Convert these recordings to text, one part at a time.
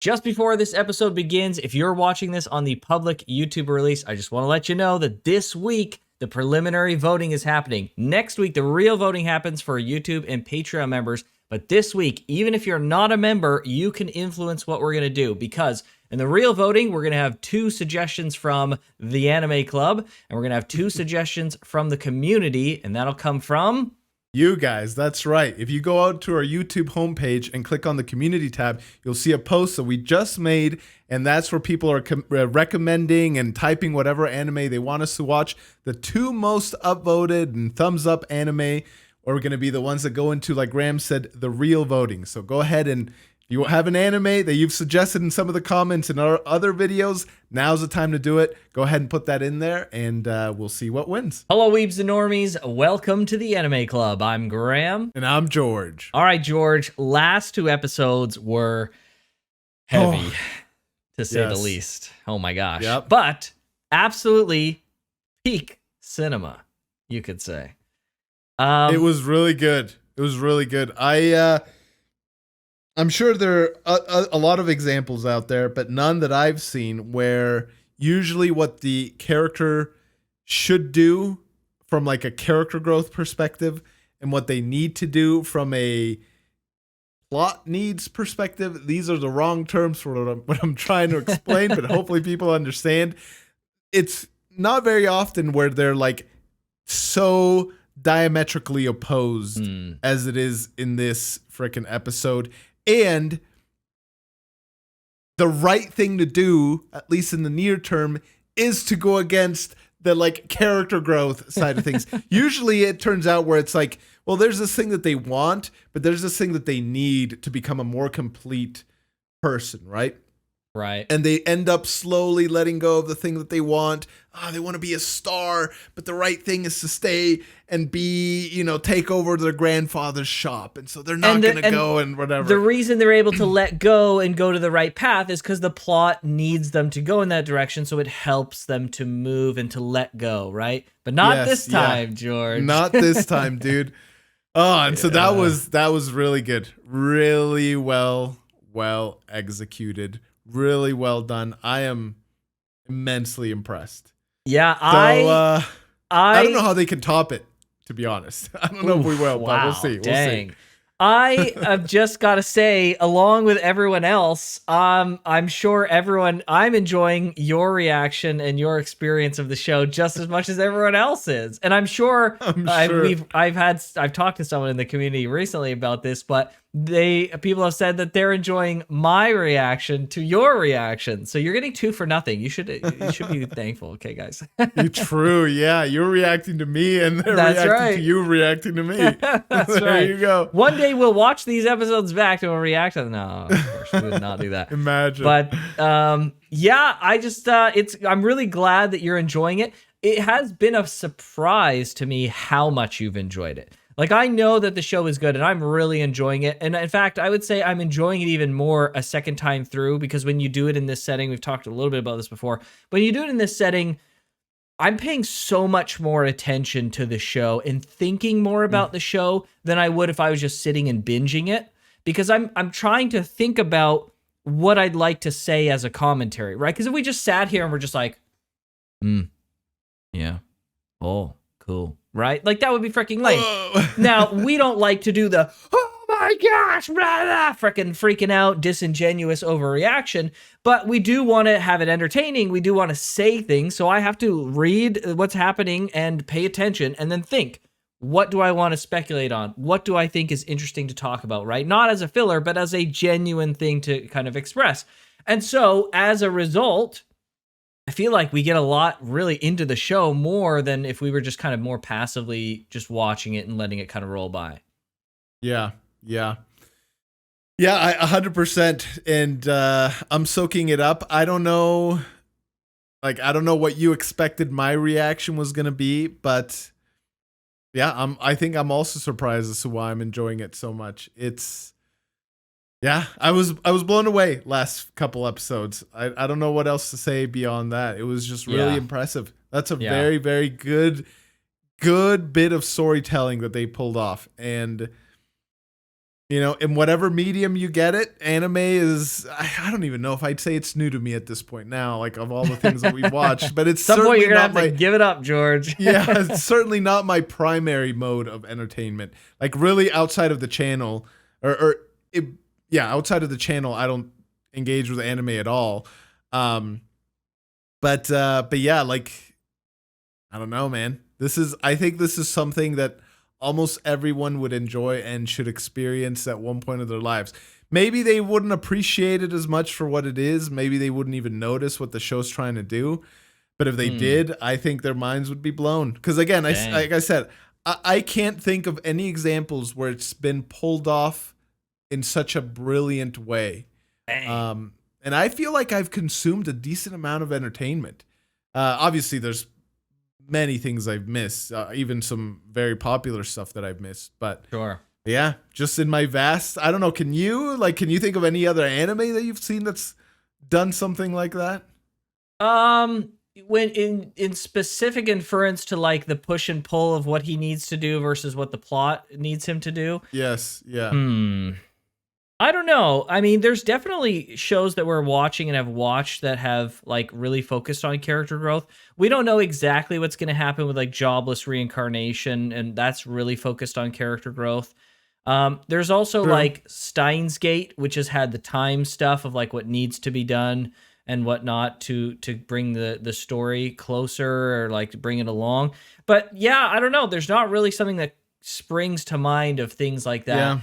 Just before this episode begins, if you're watching this on the public YouTube release, I just want to let you know that this week, the preliminary voting is happening. Next week, the real voting happens for YouTube and Patreon members. But this week, even if you're not a member, you can influence what we're going to do, because in the real voting, we're going to have 2 suggestions from the Anime Club, and we're going to have 2 suggestions from the community, and that'll come from you guys. That's right. If you go out to our YouTube homepage and click on the community tab, you'll see a post that we just made, and that's where people are recommending and typing whatever anime they want us to watch. The 2 most upvoted and thumbs up anime are going to be the ones that go into, like Graham said, the real voting. So go ahead, and if you have an anime that you've suggested in some of the comments in our other videos, now's the time to do it. Go ahead and put that in there, and we'll see what wins. Hello, Weebs and Normies. Welcome to the Anime Club. I'm Graham. And I'm George. All right, George. Last 2 episodes were heavy, to say the least. Oh, my gosh. Yep. But absolutely peak cinema, you could say. It was really good. It was really good. I'm sure there are a lot of examples out there, but none that I've seen where usually what the character should do from like a character growth perspective and what they need to do from a plot needs perspective, these are the wrong terms for what I'm trying to explain, but hopefully people understand. It's not very often where they're like so diametrically opposed as it is in this freaking episode. And the right thing to do, at least in the near term, is to go against the like character growth side of things. Usually it turns out where it's like, well, there's this thing that they want, but there's this thing that they need to become a more complete person, right? Right. And they end up slowly letting go of the thing that they want. They want to be a star, but the right thing is to stay and be, take over their grandfather's shop. And so they're not going to go and whatever. The reason they're able to let go and go to the right path is because the plot needs them to go in that direction. So it helps them to move and to let go, right? But not this time, George. Not this time, dude. So that was really good. Really well executed. Really well done. I am immensely impressed. Yeah, I don't know how they can top it, to be honest. I don't know if we will, but we'll see. Dang. We'll see. I have just got to say, along with everyone else, I'm sure I'm enjoying your reaction and your experience of the show just as much as everyone else is. And I'm sure, I've talked to someone in the community recently about this, but people have said that they're enjoying my reaction to your reaction. So you're getting 2 for nothing. You should be thankful. Okay, guys. True. Yeah. You're reacting to me and they're reacting to you reacting to me. That's there you go. One day we'll watch these episodes back and we'll react to them. No, of course we would not do that. Imagine. But I'm really glad that you're enjoying it. It has been a surprise to me how much you've enjoyed it. Like, I know that the show is good and I'm really enjoying it. And in fact, I would say I'm enjoying it even more a second time through, because when you do it in this setting, we've talked a little bit about this before, when you do it in this setting, I'm paying so much more attention to the show and thinking more about the show than I would if I was just sitting and binging it, because I'm trying to think about what I'd like to say as a commentary, right? Because if we just sat here and we're just like, yeah, oh, cool. Right? Like, that would be freaking lame. Now, we don't like to do the, oh my gosh, blah, blah, freaking out, disingenuous overreaction, but we do want to have it entertaining. We do want to say things. So I have to read what's happening and pay attention and then think, what do I want to speculate on? What do I think is interesting to talk about, right? Not as a filler, but as a genuine thing to kind of express. And so as a result, I feel like we get a lot really into the show more than if we were just kind of more passively just watching it and letting it kind of roll by. Yeah. 100%. And I'm soaking it up. I don't know what you expected my reaction was going to be, but yeah, I think I'm also surprised as to why I'm enjoying it so much. I was blown away last couple episodes. I don't know what else to say beyond that. It was just really impressive. That's a very, very good bit of storytelling that they pulled off. And You know, in whatever medium you get it, anime is, I don't even know if I'd say it's new to me at this point now, like of all the things that we've watched, but it's Some point certainly you're gonna not have to my, give it up, George. yeah, it's certainly not my primary mode of entertainment. Like really outside of the channel outside of the channel, I don't engage with anime at all. But yeah, like, I don't know, man. I think this is something that almost everyone would enjoy and should experience at one point of their lives. Maybe they wouldn't appreciate it as much for what it is. Maybe they wouldn't even notice what the show's trying to do. But if they did, I think their minds would be blown. Because again, like I said, I can't think of any examples where it's been pulled off in such a brilliant way. And I feel like I've consumed a decent amount of entertainment. Obviously, there's many things I've missed, even some very popular stuff that I've missed. But sure, yeah, just in my vast, I don't know. Can you think of any other anime that you've seen that's done something like that? When in specific inference to like the push and pull of what he needs to do versus what the plot needs him to do. Yes. Yeah. I don't know. I mean, there's definitely shows that we're watching and have watched that have like really focused on character growth. We don't know exactly what's going to happen with like Jobless Reincarnation, and that's really focused on character growth. There's also like Steins Gate, which has had the time stuff of like what needs to be done and whatnot to bring the story closer or like to bring it along. But yeah, I don't know. There's not really something that springs to mind of things like that. Yeah.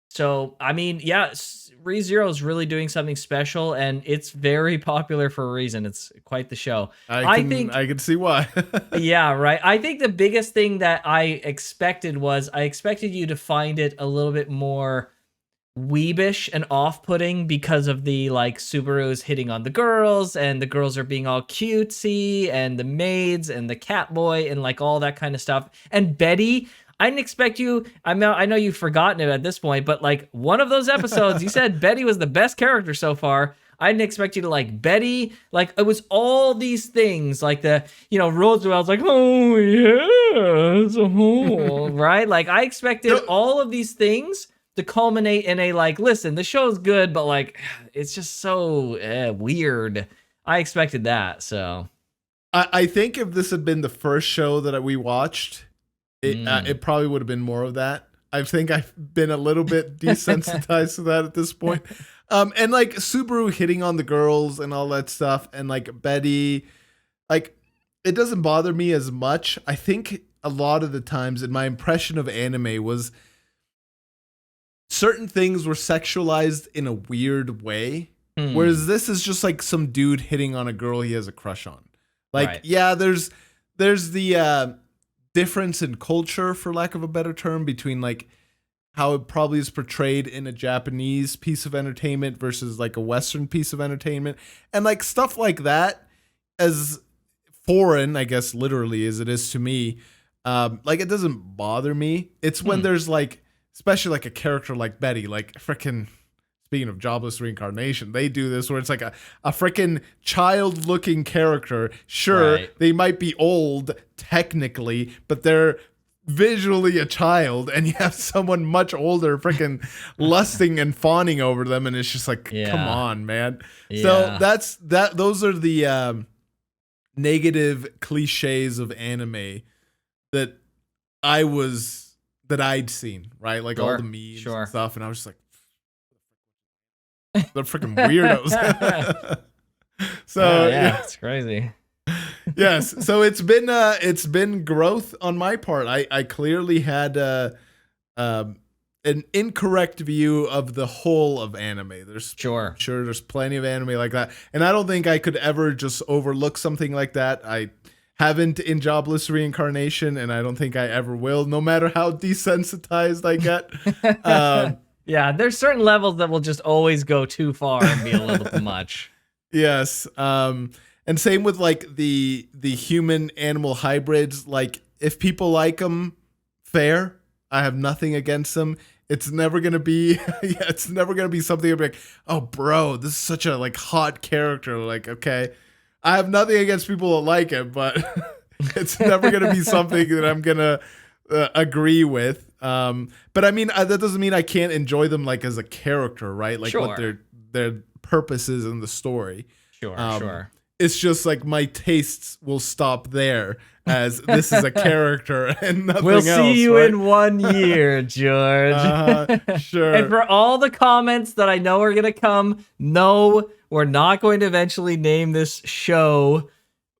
So, I mean, yeah, ReZero is really doing something special, and it's very popular for a reason. It's quite the show. I can see why. Yeah, right. I think the biggest thing that I expected you to find it a little bit more weebish and off-putting because of the like Subaru's hitting on the girls, and the girls are being all cutesy, and the maids and the cat boy and like all that kind of stuff. And Betty, I didn't expect you. I know you've forgotten it at this point, but like one of those episodes, you said Betty was the best character so far. I didn't expect you to like Betty. Like it was all these things, like the Roswaal's like, oh yes, oh, right. Like I expected all of these things to culminate in a like, listen, the show's good, but like it's just so weird. I expected that. So I think if this had been the first show that we watched, it probably would have been more of that. I think I've been a little bit desensitized to that at this point. And like Subaru hitting on the girls and all that stuff, and like Betty, like it doesn't bother me as much. I think a lot of the times in my impression of anime was certain things were sexualized in a weird way. Whereas this is just like some dude hitting on a girl he has a crush on. Like, right. Yeah, there's the difference in culture, for lack of a better term, between like how it probably is portrayed in a Japanese piece of entertainment versus like a Western piece of entertainment. And like stuff like that, as foreign, I guess, literally as it is to me, like it doesn't bother me. It's when there's like, especially like a character like Betty, like freaking, speaking of Jobless Reincarnation, they do this where it's like a freaking child-looking character. Sure, right. They might be old technically, but they're visually a child, and you have someone much older freaking lusting and fawning over them, and it's just like, come on, man. Yeah. So those are the negative cliches of anime that I'd seen, right? Like all the memes and stuff, and I was just like, they're freaking weirdos. So yeah, it's crazy. Yes, so it's been growth on my part. I clearly had an incorrect view of the whole of anime. There's sure there's plenty of anime like that, and I don't think I could ever just overlook something like that. I haven't in Jobless Reincarnation, and I don't think I ever will, no matter how desensitized I get. Yeah, there's certain levels that will just always go too far and be a little too much. Yes. And same with like the human animal hybrids. Like if people like them, fair. I have nothing against them. It's never gonna be it's never gonna be something I'll be like, oh bro, this is such a like hot character. Like, okay. I have nothing against people that like it, but it's never gonna be something that I'm gonna agree with. But I mean, that doesn't mean I can't enjoy them like as a character, right? Like what their purpose is in the story. Sure. It's just like my tastes will stop there, as this is a character and nothing else. We'll see you right? in 1 year, George. Sure. And for all the comments that I know are going to come, no, we're not going to eventually name this show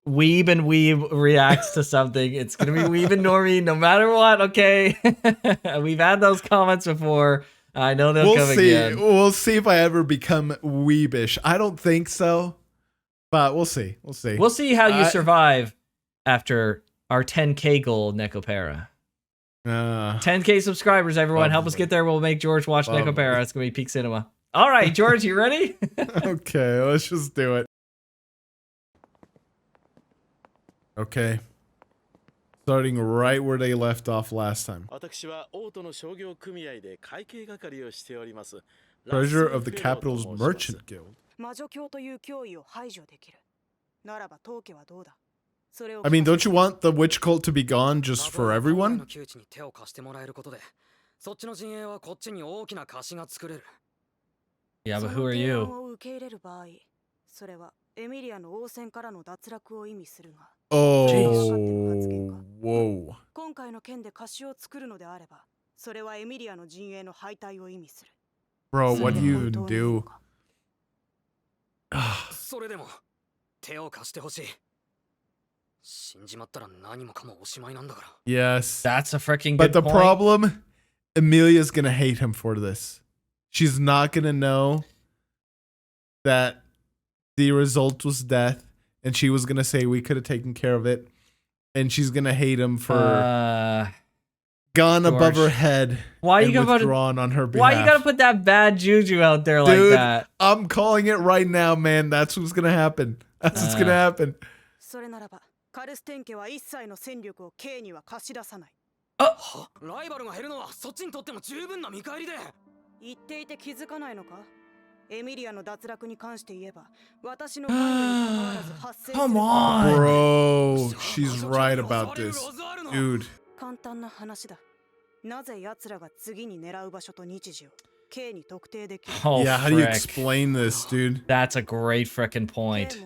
Weeb and Weeb Reacts to something. It's going to be Weeb and Normie no matter what, okay? We've had those comments before. I know they'll come again. We'll see if I ever become weebish. I don't think so, but we'll see. We'll see how you survive after our 10K goal, Necopera. 10K subscribers, everyone. Help us get there. We'll make George watch Necopera. It's going to be peak cinema. All right, George, you ready? Okay, let's just do it. Okay. Starting right where they left off last time. Treasurer of the Capital's Merchant Guild. I mean, don't you want the witch cult to be gone just for everyone? Yeah, but who are you? Oh, whoa. Bro, what do you even do? Yes. That's a freaking good But the point. problem, Emilia's gonna hate him for this. She's not gonna know that the result was death, and she was gonna say we could have taken care of it, and she's gonna hate him for gone above her head. Why you gotta withdrawn on her behalf? Why you gotta put that bad juju out there like that? I'm calling it right now, man. That's what's gonna happen. That's what's gonna happen. Come on, bro. She's right about this, dude. Oh, yeah, how do you explain this, dude? That's a great freaking point.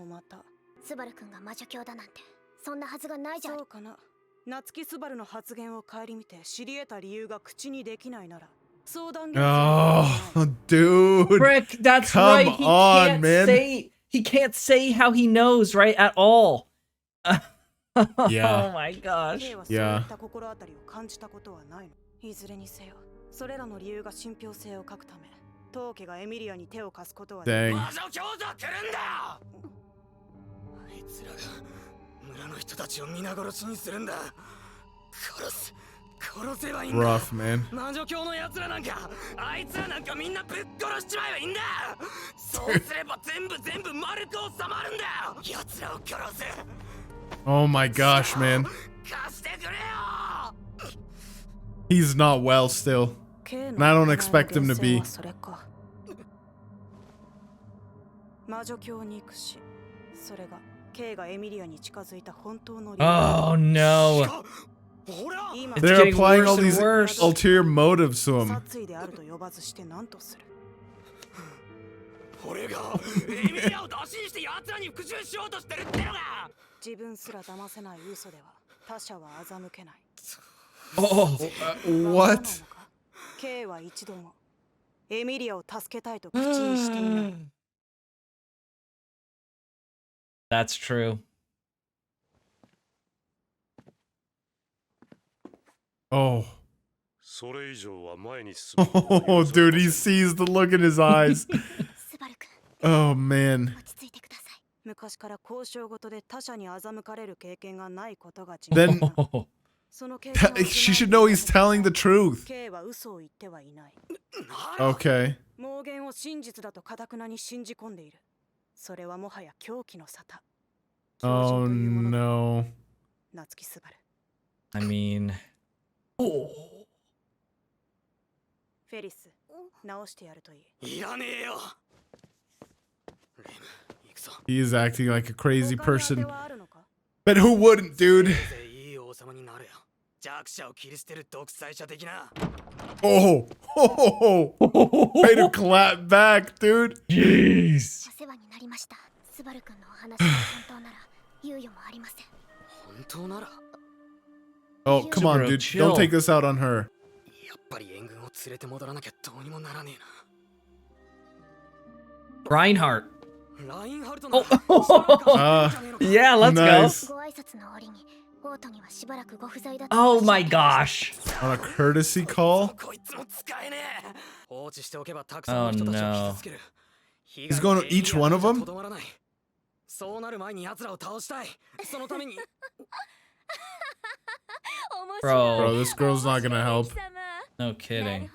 Oh, dude. Frick, that's Come right. on, man. He can't say how he knows, right? At all. Yeah. Oh my gosh. Yeah. Dang. Rough, man. Oh my gosh, man. He's not well still. And I don't expect him to be. Oh no. They're applying all these ulterior motives to him. Oh, what? That's true. Oh. Oh, dude, he sees the look in his eyes. Oh, man. Then she should know he's telling the truth. Okay. Oh, no. I mean... Oh. Felix, he is acting like a crazy person. But who wouldn't, dude? Oh, way to clap back, dude. Jeez. Oh, come on, Subaru, dude. chill. Don't take this out on her. Reinhardt. Oh. Yeah, let's nice. go. Oh my gosh. On a courtesy call? Oh no. He's going to each one of them? Bro, this girl's not gonna help. No kidding.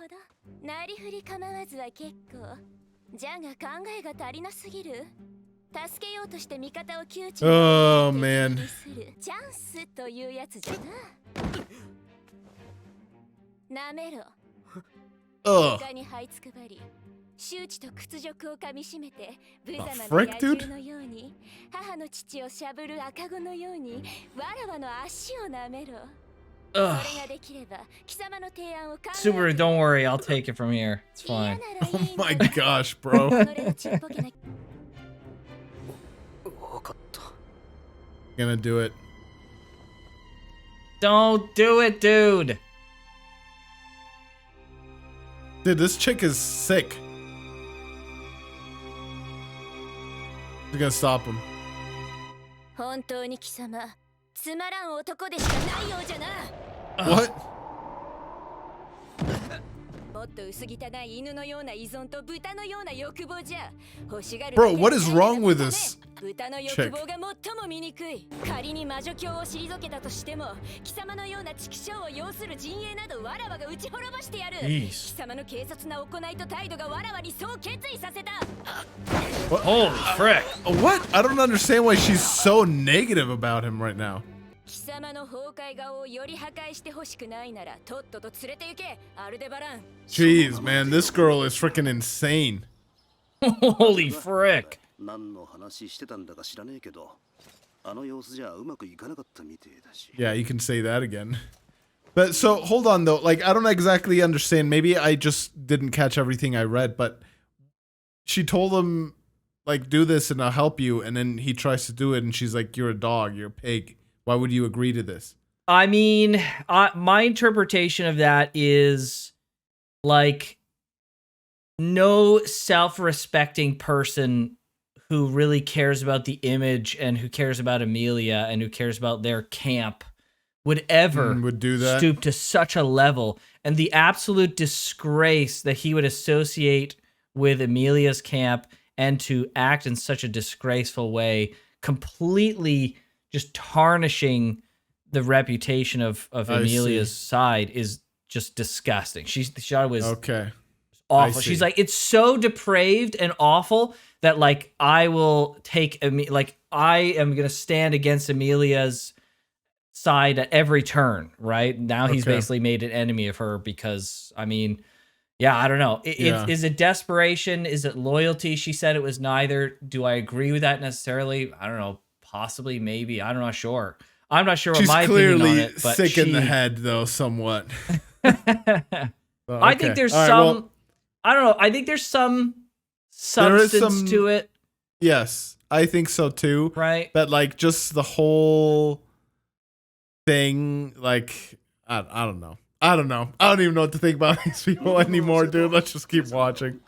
Oh man. Ugh. Frick, dude? Ugh. Subaru, don't worry, I'll take it from here. It's fine. Oh my gosh, bro. Gonna do it. Don't do it, dude. Dude, this chick is sick. She's gonna stop him. What? Bro, what is wrong with this chick? What? Holy frick. What? I don't understand why she's so negative about him right now. Jeez, man, this girl is freaking insane. Holy frick. Yeah, you can say that again. But so, hold on though, like, I don't exactly understand. Maybe I just didn't catch everything I read, but she told him, like, do this and I'll help you, and then he tries to do it and she's like, you're a dog, you're a pig. Why would you agree to this? I mean, my interpretation of that is, like, no self-respecting person who really cares about the image and who cares about Emilia and who cares about their camp would ever would do that. Stoop to such a level. And the absolute disgrace that he would associate with Emilia's camp and to act in such a disgraceful way, completely just tarnishing the reputation of Emilia's side, is just disgusting. She was awful. She's like, it's so depraved and awful that, like, I will take, like, I am going to stand against Emilia's side at every turn, right? Now he's basically made an enemy of her because, I mean, yeah, I don't know. Is it desperation? Is it loyalty? She said it was neither. Do I agree with that necessarily? I don't know. Possibly, maybe. I'm not sure. I'm not sure what my opinion on it. But sick in the head, though, somewhat. I think there's some. I don't know. I think there's some substance to it. Yes, I think so too. Right. But, like, just the whole thing, like, I don't know. I don't know. I don't even know what to think about these people anymore, dude. Let's just keep watching.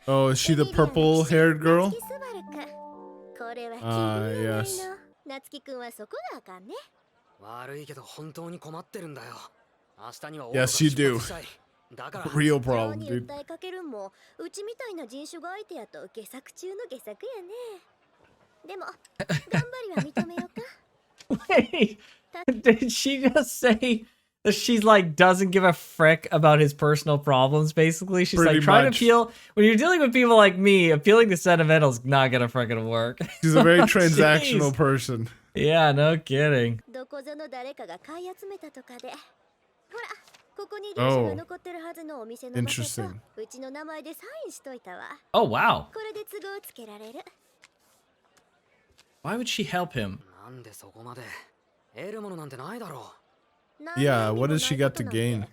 Oh, is she the purple-haired girl? Yes. Yes, you do. Real problem, dude. Wait, did she just say that she's like doesn't give a frick about his personal problems? Basically, she's Pretty like trying much. to appeal. When you're dealing with people like me, appealing to sentimentals not gonna freaking work. She's a very transactional person. Yeah, no kidding. Oh, interesting. Oh, wow. Why would she help him? Yeah, what has she got to gain?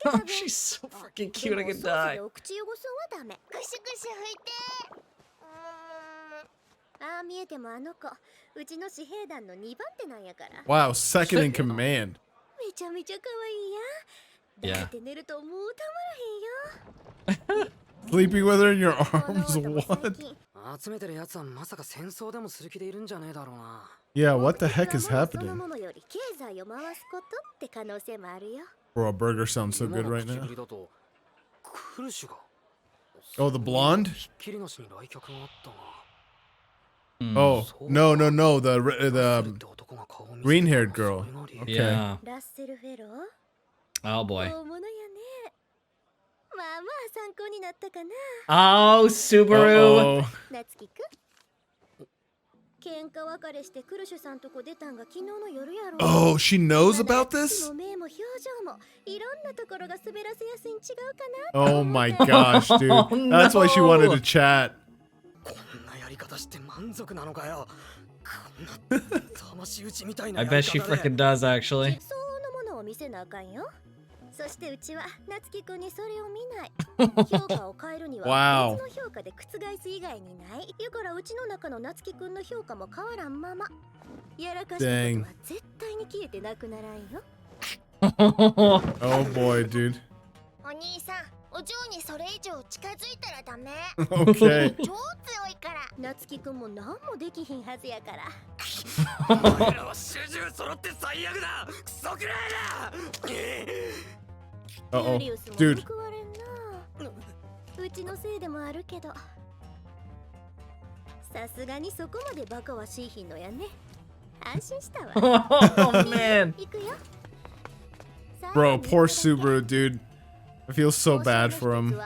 Oh, she's so freaking cute, I could die. Wow, second in command. Yeah. Sleeping with her in your arms? What? Yeah, what the heck is happening? Bro, a burger sounds so good right now. Oh, the blonde? Oh, no, the green-haired girl. Okay. Yeah. Oh, boy. Oh, Subaru. Uh-oh. Oh, she knows about this? Oh my gosh, dude. Oh, That's why she wanted no. to chat. I bet she freaking does, actually. Wow. Dang. Oh boy, dude. Okay. Uh-oh. Dude. Oh, man. Bro, poor Subaru, dude. I feel so bad for him.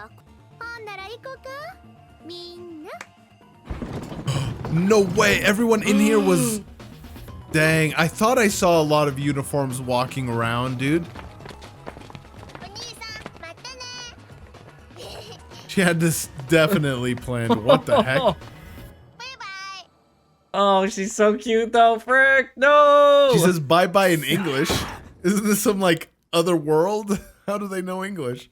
No way, everyone in here was... Dang, I thought I saw a lot of uniforms walking around, dude. She had this definitely planned. What the heck? Oh, she's so cute, though. Frick, no! She says bye-bye in English. Isn't this some, like, other world? How do they know English?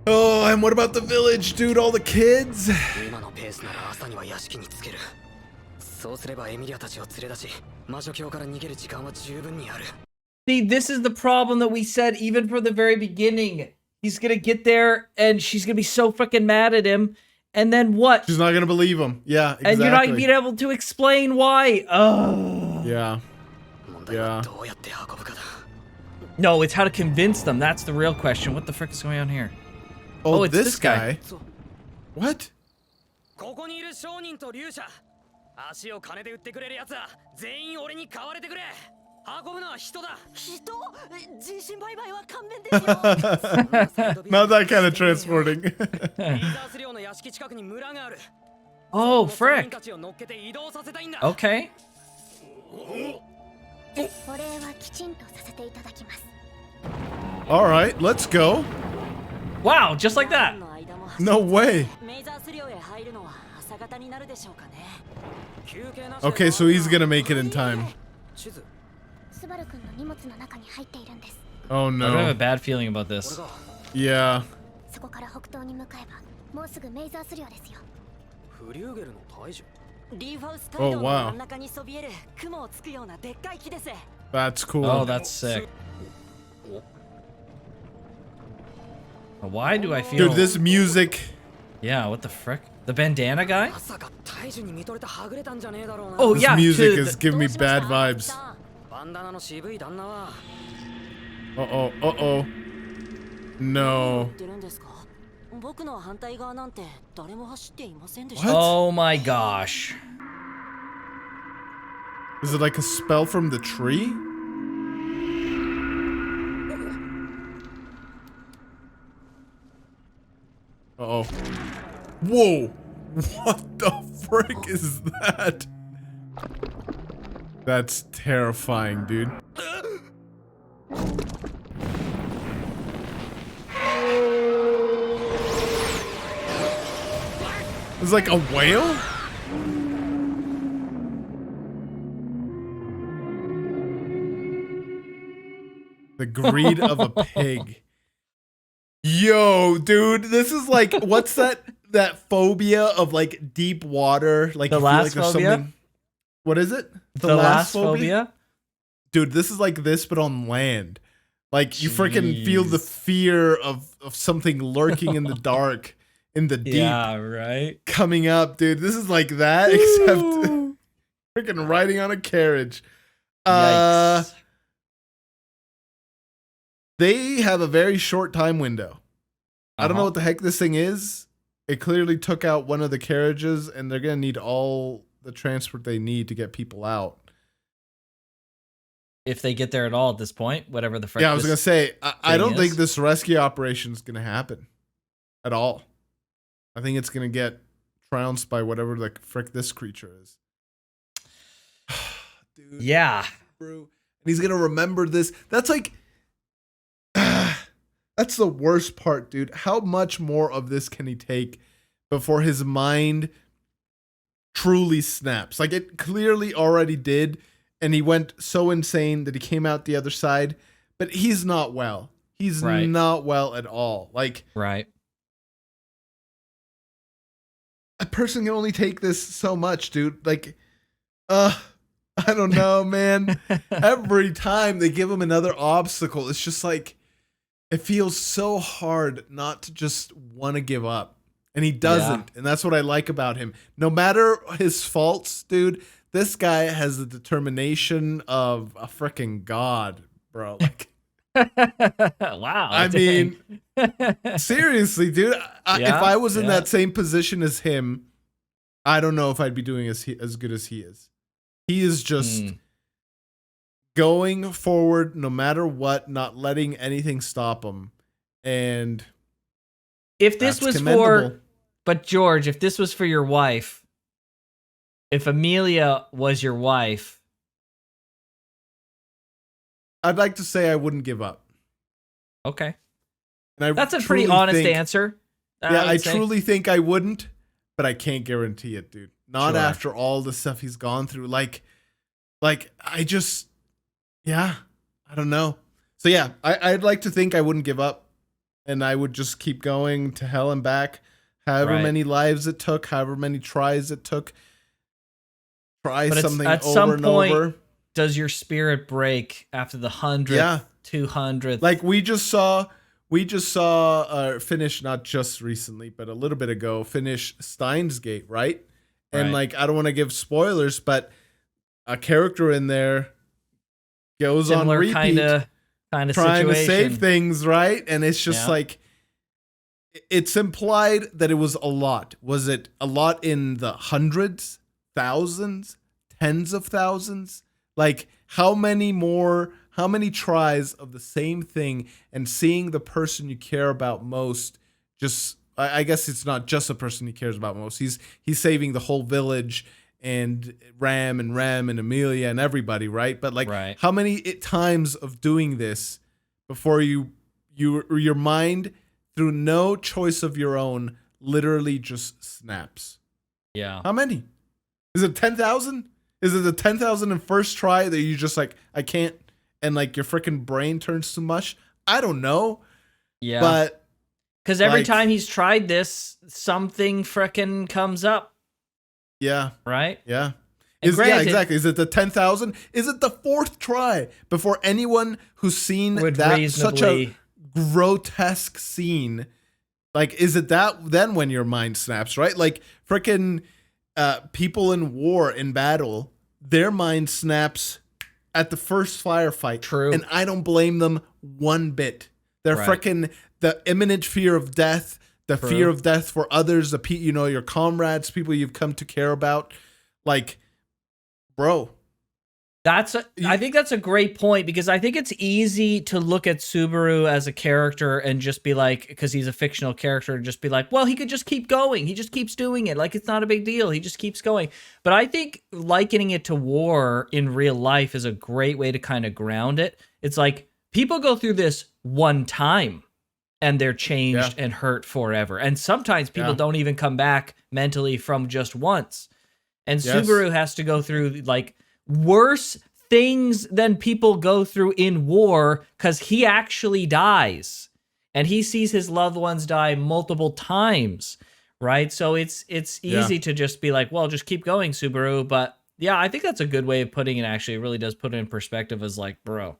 Oh, and what about the village, dude? All the kids? See, this is the problem that we said even from the very beginning. He's gonna get there, and she's gonna be so freaking mad at him. And then what? She's not gonna believe him. Yeah, exactly. And you're not gonna be able to explain why. Oh. Yeah. Yeah. No, it's how to convince them. That's the real question. What the frick is going on here? Oh, it's this guy. What? Not that kind of transporting. Oh, frick. Okay. All right, let's go. Wow, just like that. No way. Okay, so he's gonna make it in time. Oh no. I have a bad feeling about this. Yeah. Oh wow. That's cool. Oh, that's sick. Why do I feel... Dude, this music... Yeah, what the frick? The bandana guy? Oh, this yeah. This music is giving me bad vibes. Uh-oh, uh-oh. No. What? Oh my gosh. Is it like a spell from the tree? Uh-oh. Whoa. What the frick is that? That's terrifying, dude. It's like a whale? The greed of a pig. Yo, dude, this is like, what's that phobia of like deep water? Like the you feel last like there's phobia? something. What is it? The last phobia? Dude, this is like this, but on land. Like you freaking feel the fear of something lurking in the dark, in the deep. Yeah, right. Coming up, dude. This is like that, except freaking riding on a carriage. Yikes. They have a very short time window. I don't know what the heck this thing is. It clearly took out one of the carriages, and they're gonna need all the transport they need to get people out. If they get there at all at this point, whatever the frick. Yeah, I was gonna say, I don't think is. this rescue operation is gonna happen at all. I think it's gonna get trounced by whatever the frick this creature is. Dude, Yeah. bro. And he's gonna remember this. That's like, that's the worst part, dude. How much more of this can he take before his mind truly snaps? Like it clearly already did. And he went so insane that he came out the other side, but he's not well. He's not well at all. Like, right. A person can only take this so much, dude. Like, I don't know, man. Every time they give him another obstacle, it's just like, it feels so hard not to just want to give up. And he doesn't. Yeah. And that's what I like about him. No matter his faults, dude, this guy has the determination of a freaking god, bro. Like, wow. I mean, seriously, dude. If I was in that same position as him, I don't know if I'd be doing as good as he is. He is just going forward no matter what, not letting anything stop him. And if this was but George, if this was for your wife, if Emilia was your wife, I'd like to say I wouldn't give up. Okay. And that's a pretty honest answer. I truly think I wouldn't, but I can't guarantee it, dude. Not after all the stuff he's gone through. Like I just, I don't know. So yeah, I'd like to think I wouldn't give up, and I would just keep going to hell and back, however many lives it took, however many tries it took. Try something at over some and point, over. Does your spirit break after the 100th, 200th? Like we just saw finish, not just recently, but a little bit ago, finish Steins Gate, right? And like, I don't want to give spoilers, but a character in there goes on repeat, kind of trying situation. To save things, right? And it's just like, it's implied that it was a lot. Was it a lot in the hundreds, thousands, tens of thousands? Like, how many tries of the same thing, and seeing the person you care about most just, I guess it's not just the person he cares about most. He's saving the whole village and Ram and Emilia and everybody, right? But like, how many times of doing this before your mind, through no choice of your own, literally just snaps? Yeah. How many? Is it 10,000? Is it the 10,000 first try that you just like, I can't, and like your freaking brain turns to mush? I don't know. Yeah. But because every time he's tried this, something freaking comes up. Yeah. Right? Yeah. Granted, exactly. Is it the 10,000? Is it the fourth try before anyone who's seen such a grotesque scene? Like, is it that then when your mind snaps, right? Like freaking people in war, in battle, their mind snaps at the first firefight. True. And I don't blame them one bit. They're freaking the imminent fear of death, the fear of death for others, your comrades, people you've come to care about. Like, bro, I think that's a great point, because I think it's easy to look at Subaru as a character and just be like, because he's a fictional character, and just be like, well, he could just keep going. He just keeps doing it. Like, it's not a big deal. He just keeps going. But I think likening it to war in real life is a great way to kind of ground it. It's like, people go through this one time and they're changed and hurt forever. And sometimes people don't even come back mentally from just once. And Subaru has to go through like worse things than people go through in war, because he actually dies and he sees his loved ones die multiple times, right? So it's easy to just be like, well, just keep going, Subaru. But yeah, I think that's a good way of putting it. Actually, it really does put it in perspective as like, bro.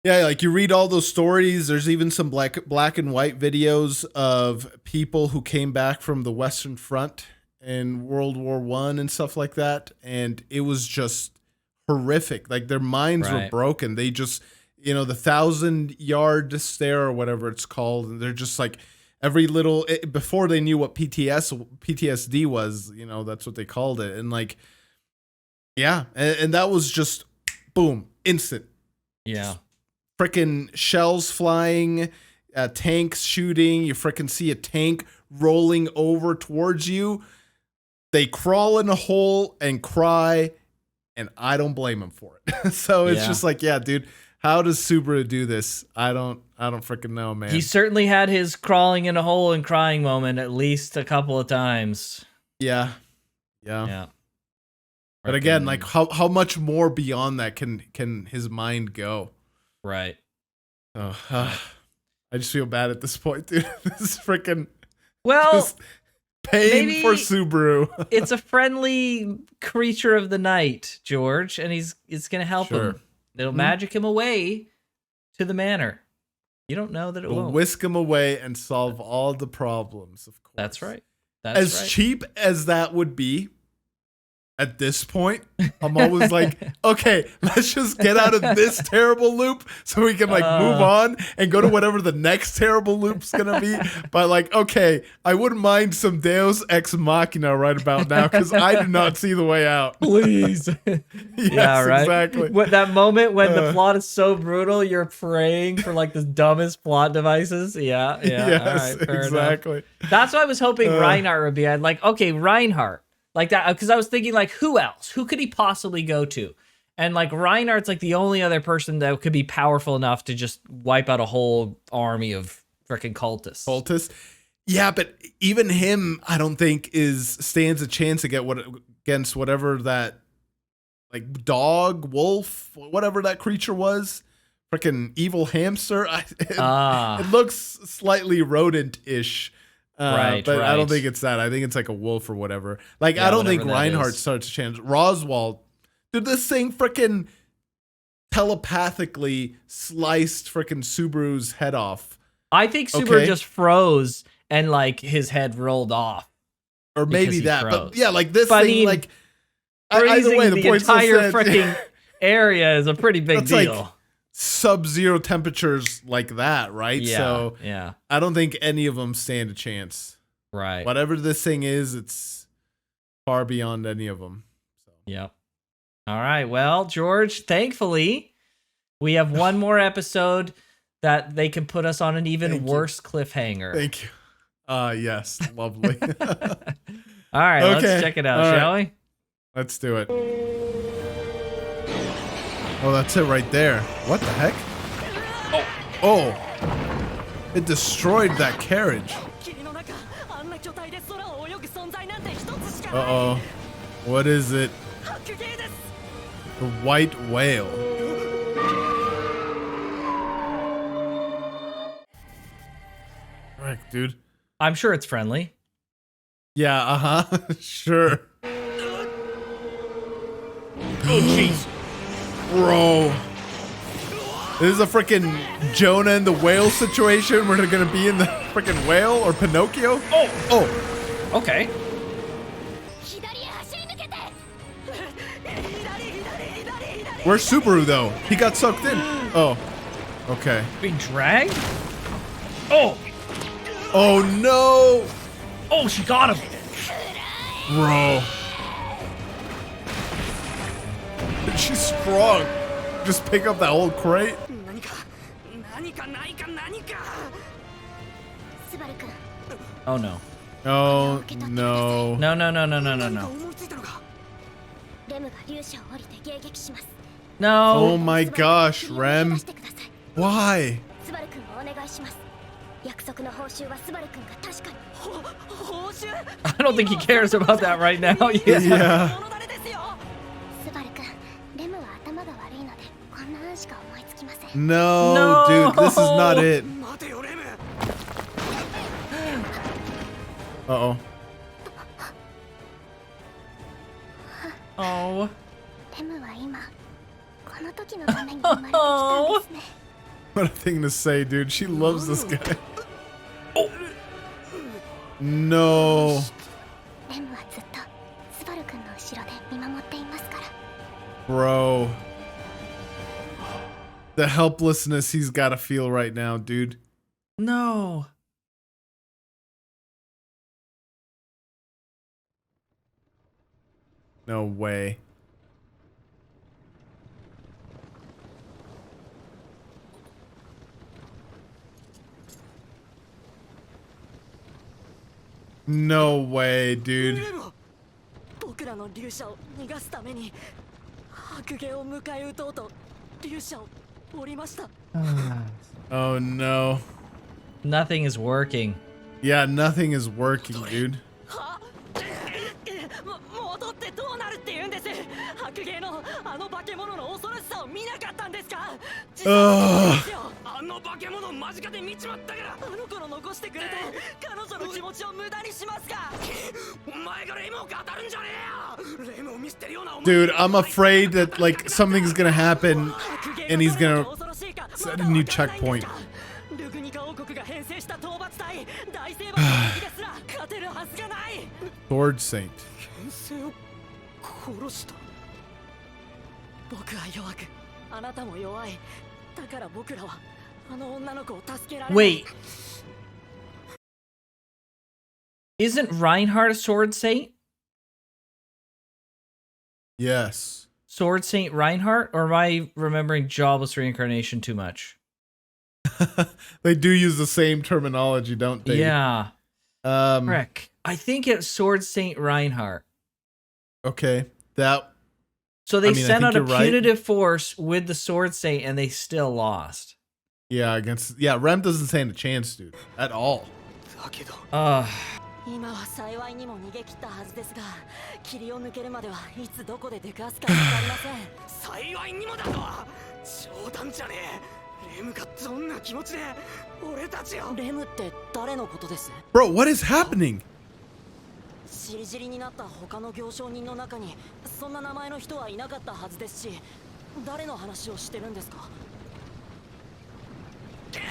Yeah, like you read all those stories. There's even some black and white videos of people who came back from the Western Front in World War I and stuff like that. And it was just horrific. Like their minds were broken. They just, the 1,000-yard stare or whatever it's called. And they're just like every little, before they knew what PTSD was, that's what they called it. And like, yeah. And that was just boom, instant. Yeah. Freaking shells flying, tanks shooting. You freaking see a tank rolling over towards you. They crawl in a hole and cry, and I don't blame them for it. So it's just like, yeah, dude, how does Subaru do this? I don't freaking know, man. He certainly had his crawling in a hole and crying moment at least a couple of times. Yeah. But again, like how much more beyond that can his mind go? Right. Oh, I just feel bad at this point, dude. This is freaking pain for Subaru. It's a friendly creature of the night, George, and it's gonna help him. It'll magic him away to the manor. You don't know that it won't. Whisk him away and solve all the problems, of course. That's right. As cheap as that would be, at this point, I'm always like, okay, let's just get out of this terrible loop so we can like move on and go to whatever the next terrible loop's gonna be. But like, okay, I wouldn't mind some Deus Ex Machina right about now, because I do not see the way out. Please. Yeah, right. Exactly. That moment when the plot is so brutal, you're praying for like the dumbest plot devices. Yeah. Yes, all right, exactly. Enough. That's what I was hoping Reinhardt would be. I'd like, okay, Reinhardt. Like that, because I was thinking, like, who else? Who could he possibly go to? And, like, Reinhardt's, like, the only other person that could be powerful enough to just wipe out a whole army of freaking cultists. Yeah, but even him, I don't think stands a chance against whatever that, like, dog, wolf, whatever that creature was. Freaking evil hamster. It looks slightly rodent-ish. But I don't think it's that. I think it's like a wolf or whatever. Like, I don't think Reinhardt starts a chance. Roswaal, dude, this thing freaking telepathically sliced freaking Subaru's head off. I think Subaru just froze and like his head rolled off. Or maybe that. Froze. But yeah, like this thing, like either way, the entire freaking area is a pretty big deal. Like, sub-zero temperatures like that, right? Yeah, so yeah. I don't think any of them stand a chance. Right. Whatever this thing is, it's far beyond any of them. So. Yep. All right. Well, George, thankfully, we have one more episode that they can put us on an even worse cliffhanger. Thank you. Yes. Lovely. All right. Let's check it out, shall we? Let's do it. Oh, that's it right there. What the heck? Oh. It destroyed that carriage. Uh-oh. What is it? The white whale. Right, dude. I'm sure it's friendly. Yeah, uh-huh. Sure. Oh, jeez. Bro. This is a freaking Jonah and the whale situation where they're gonna be in the freaking whale or Pinocchio. Oh. Okay. Where's Subaru though? He got sucked in. Oh. Okay. Being dragged? Oh. Oh no. Oh, she got him. Bro. She's strong. Just pick up that whole crate. Oh no. Oh no. No, no, no, no, no, no, no. No. Oh my gosh, Rem. Why? I don't think he cares about that right now. Yeah. No, dude, this is not it. Uh-oh. Oh. What a thing to say, dude. She loves this guy. Oh. No. Bro. The helplessness he's got to feel right now, dude. No. No way. No way, dude. Oh no. Nothing is working. Yeah, nothing is working, dude. Dude, I'm afraid that like something's gonna happen and he's gonna set a new checkpoint. Sword Saint. Wait. Isn't Reinhardt a Sword Saint? Yes. Sword Saint Reinhardt? Or am I remembering Jobless Reincarnation too much? They do use the same terminology, don't they? Yeah. Frick. I think it's Sword Saint Reinhardt. Okay. That. So they I sent out a you're right. punitive force with the Sword Saint and they still lost. Yeah, Rem doesn't stand a chance, dude. At all. Bro, what is happening?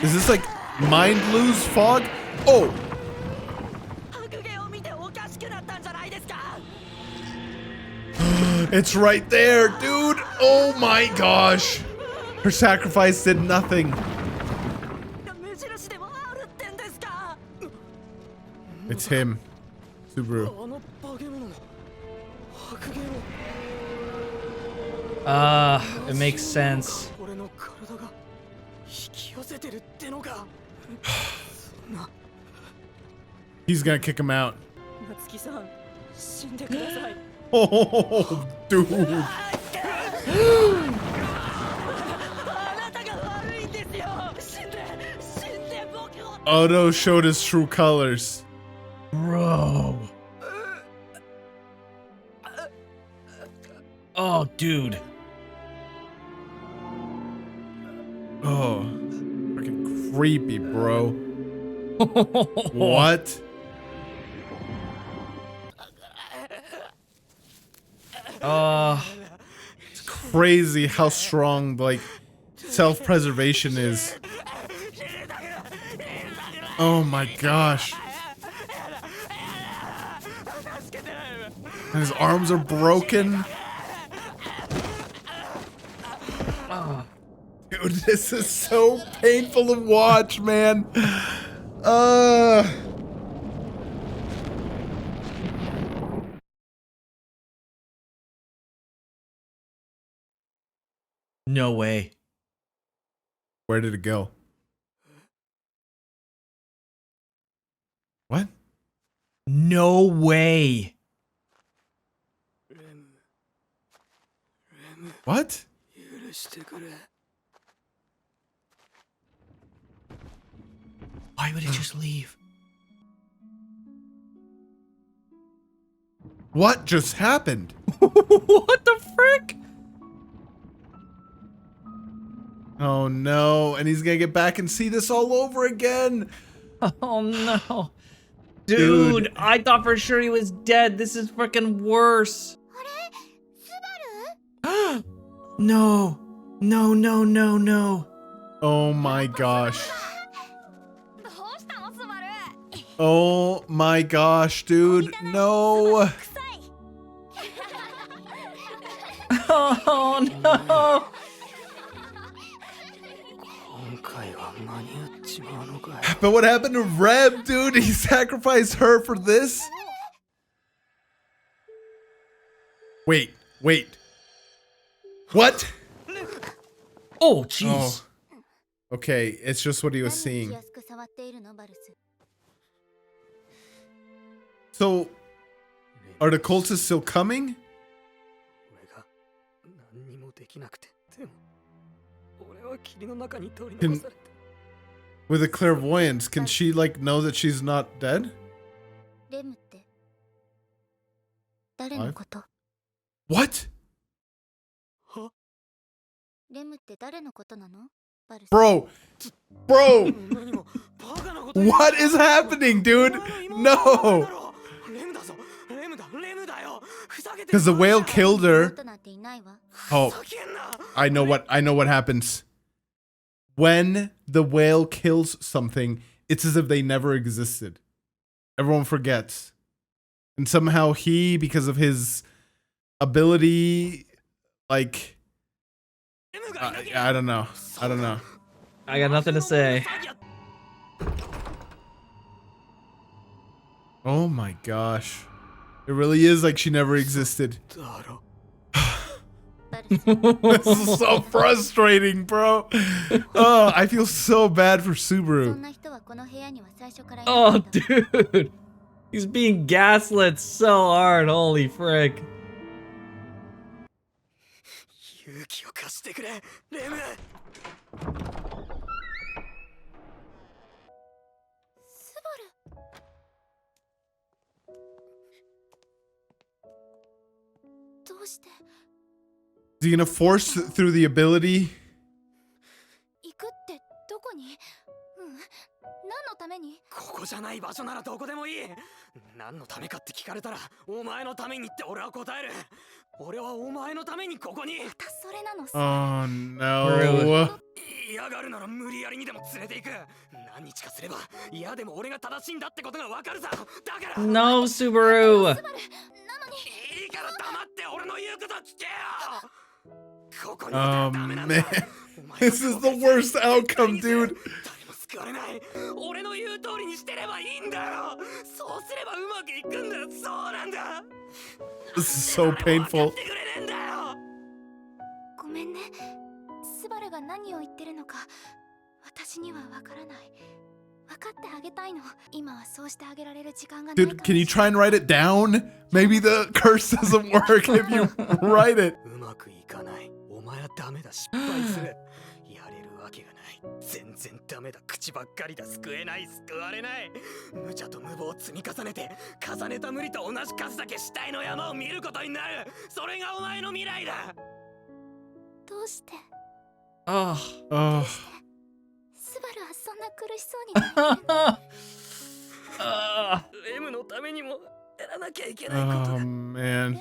Is this like mind lose fog? Oh! It's right there, dude! Oh my gosh! Her sacrifice did nothing. It's him. Subaru. It makes sense. He's gonna kick him out. Oh, dude. Odo showed his true colors. Bro. Oh, dude. Oh, freaking creepy, bro. What? It's crazy how strong like self-preservation is. Oh my gosh. And his arms are broken. Dude, this is so painful to watch, man. No way. Where did it go? What? No way. What? Why would it just leave? What just happened? What the frick? Oh no, and he's gonna get back and see this all over again. Oh no. Dude, I thought for sure he was dead. This is freaking worse. No. No, no, no, no. Oh my gosh. Oh my gosh, dude. No. Oh no. But what happened to Reb, dude? He sacrificed her for this? Wait. What? Oh, jeez. Oh. Okay, it's just what he was seeing. So, are the cultists still coming? With a clairvoyance, can she like know that she's not dead? What? Bro, what is happening, dude? No, because the whale killed her. Oh, I know what happens. When the whale kills something, it's as if they never existed. Everyone forgets. And somehow he, because of his ability, like, I don't know. I got nothing to say. Oh my gosh. It really is like she never existed. This is so frustrating, bro. Oh, I feel so bad for Subaru. Oh, dude. He's being gaslit so hard. Holy frick. Is he gonna force through the ability? ここじゃない場所ならどこでもいい。何のためかって聞かれたら、お前のためにって俺は答える。俺はお前のためにここに。またそれなのさ。Oh no. 嫌がるなら無理やりにでも連れて行く。何日かすれば嫌でも俺が正しいんだってことがわかるさ。だから。No, Subaru. いいから黙って俺の言うこと聞けよ。ここにいたらダメなんだ。Man, this is the worst outcome, dude. 俺の言う通りにしてればいいんだよ。そうすればうまくいくんだよ。そうなんだ。 This is so painful. ごめんね。スバルが何を言ってるのか私にはわからない。分かってあげたいの。今はそうしてあげられる時間がない。 Dude, can you try and write it down? Maybe the curse doesn't work if you write it. うまくいかない。お前はダメだ。失敗する。やれるわけがない。全然ダメだ。口ばっかりだ。救えない。救われない。無茶と無謀を積み重ねて重ねた無理と同じ数だけ死体の山を見ることになる。それがお前の未来だ。どうして Oh. スバルはそんな苦しそうに。レムのためにもやらなきゃいけないことだ。Oh man.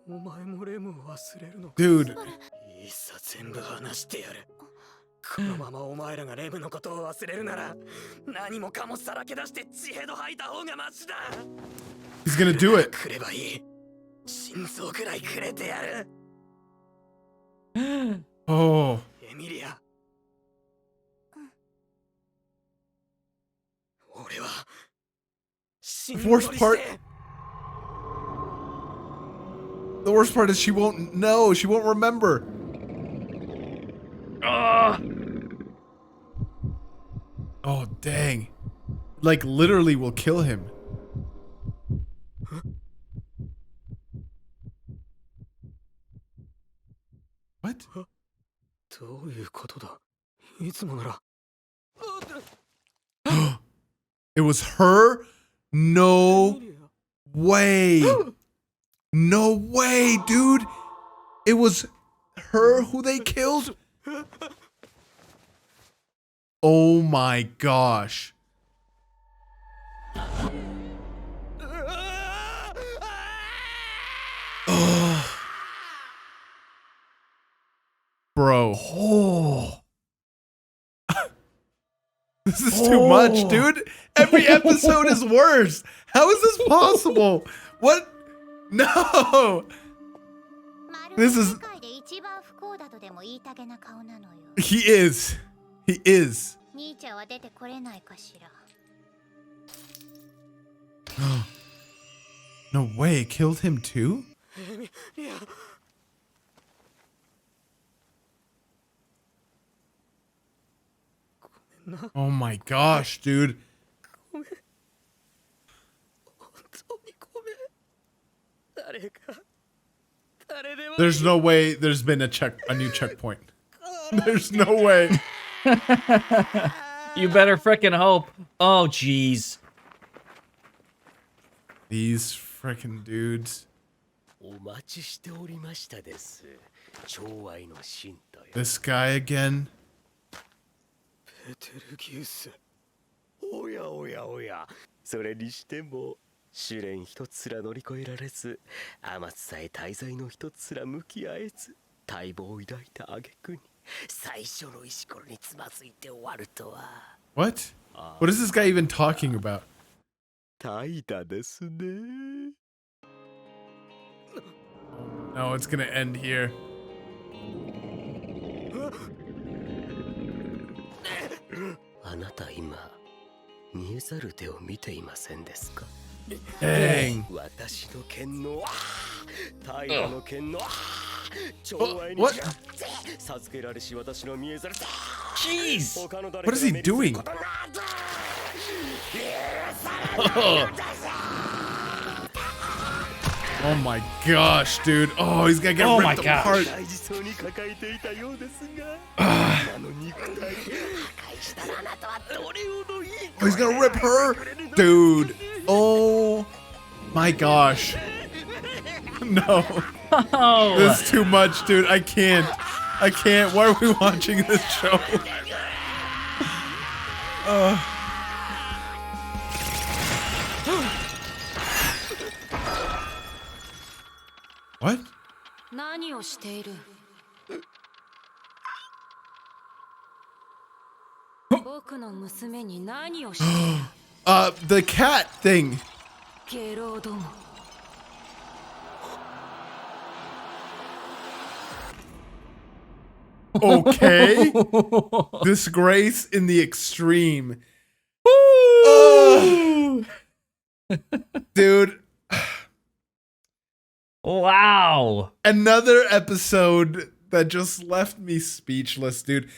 お前もレムを忘れるのか。 Dude. いいさ、全部話してやる。このままお前らがレムのことを忘れるなら何もかもさらけ出して血ヘド吐いた方がマシだ。 He's gonna do it. くればいい。心臓くらいくれてやる。 Oh. エミリア。俺は Worst part. The worst part is she won't know. She won't remember. Oh, dang. Like, literally will kill him. What? どういうことだ。いつもなら。 It was her? No way. No way, dude. It was her who they killed? Oh my gosh. Ugh. Bro. Oh. This is too much, dude. Every episode is worse. How is this possible? What? No. This is... He is. He is. No way. It killed him too? Oh my gosh, dude. There's no way there's been a new checkpoint. There's no way. You better frickin' hope. Oh, jeez. These frickin' dudes. This guy again. ベテルギウス。おやおやおや。それにしても試練一つすら乗り越えられず、天津さえ大罪の一つすら向き合えず、待望を抱いた挙句に最初の石ころにつまずいて終わるとは。What? What is this guy even talking about? 怠惰ですね。No, it's gonna end here. あなた今見えざる手を見ていませんですか。Dang. 私の剣の平の剣の寵愛に What? 授けられし私の見えざる。 Jeez. What is he doing? Oh my gosh, dude. Oh, he's gonna get Oh my ripped gosh. apart. Oh, he's gonna rip her? Dude. Oh my gosh. No. Oh. This is too much, dude. I can't. I can't. Why are we watching this show? What? 何をしている？僕の娘に何をしている？ The cat thing. ゲロども。 Okay. Disgrace in the extreme. Dude. Wow. Another episode that just left me speechless, dude.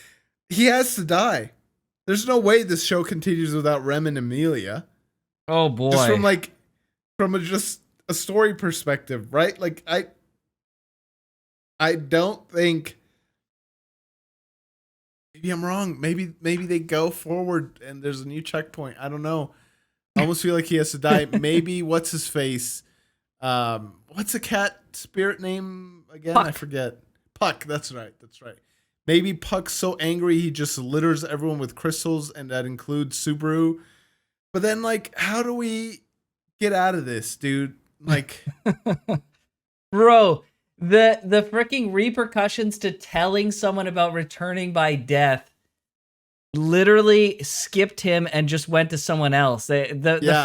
He has to die. There's no way this show continues without Rem and Emilia. Oh boy. Just from just a story perspective, right? Like I don't think, maybe I'm wrong. Maybe they go forward and there's a new checkpoint. I don't know. I almost feel like he has to die. Maybe what's his face? What's the cat spirit name again? Puck. I forget. Puck. That's right. That's right. Maybe Puck's so angry he just litters everyone with crystals, and that includes Subaru. But then, like, how do we get out of this, dude? Like, bro, the freaking repercussions to telling someone about returning by death literally skipped him and just went to someone else. The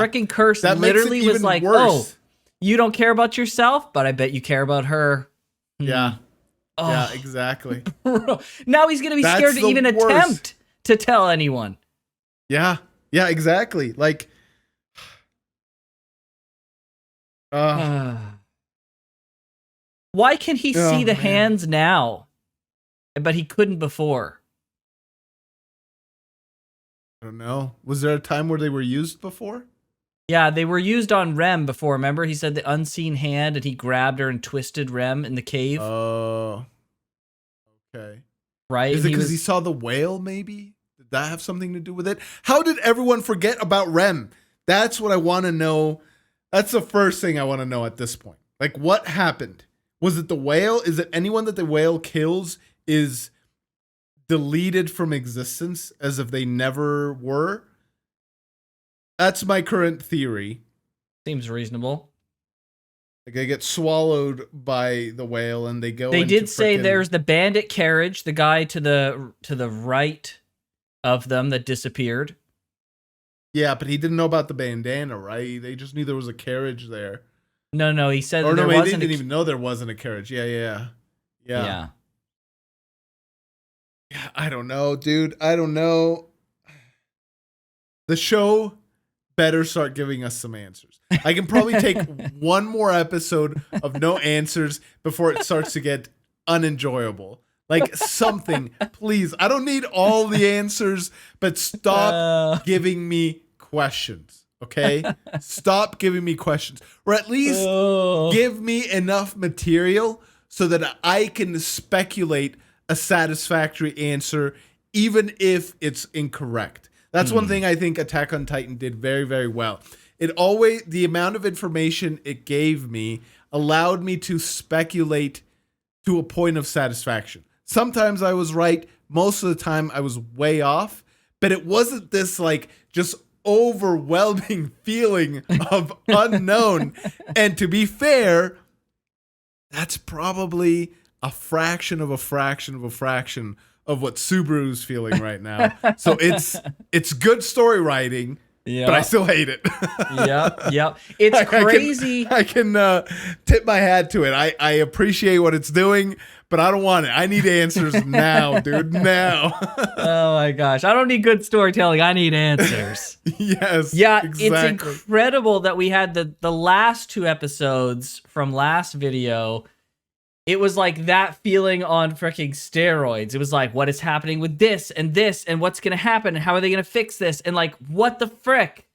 freaking curse that makes it literally was even like, worse. oh, you don't care about yourself, but I bet you care about her. Yeah. Oh. Yeah, exactly. Bro, now he's gonna be That's scared to the even worst. attempt to tell anyone. Yeah. Yeah, exactly. Like, Why can he see the man. hands now, but he couldn't before? I don't know. Was there a time where they were used before? Yeah, they were used on Rem before. Remember, he said the unseen hand, and he grabbed her and twisted Rem in the cave. Oh, okay. Right? Is it because he saw the whale? Maybe did that have something to do with it? How did everyone forget about Rem? That's what I want to know. That's the first thing I want to know at this point. Like, what happened? Was it the whale? Is it anyone that the whale kills is deleted from existence as if they never were? That's my current theory. Seems reasonable. Like they get swallowed by the whale and they go. They into did say frickin- there's the bandit carriage, the guy to the right of them that disappeared. Yeah, but he didn't know about the bandana, right? They just knew there was a carriage there. No, he said Or there no, they wasn't. didn't even know there wasn't a carriage. Yeah. Yeah. Yeah, I don't know, dude. I don't know. The show better start giving us some answers. I can probably take one more episode of no answers before it starts to get unenjoyable. Like something, please. I don't need all the answers, but stop giving me questions, okay? Stop giving me questions. Or at least give me enough material so that I can speculate a satisfactory answer, even if it's incorrect. That's one thing I think Attack on Titan did very, very well. The amount of information it gave me allowed me to speculate to a point of satisfaction. Sometimes I was right. Most of the time I was way off, but it wasn't this like just overwhelming feeling of unknown. And to be fair, that's probably a fraction of a fraction of a fraction of what Subaru's feeling right now. So it's good story writing, but I still hate it. Yep. It's crazy. I can tip my hat to it. I appreciate what it's doing, but I don't want it. I need answers now, dude. Now. Oh my gosh. I don't need good storytelling. I need answers. Yes. Yeah, exactly. It's incredible that we had the last two episodes from last video. It was like that feeling on freaking steroids. It was like, what is happening with this, and what's going to happen, and how are they going to fix this, and like, what the frick?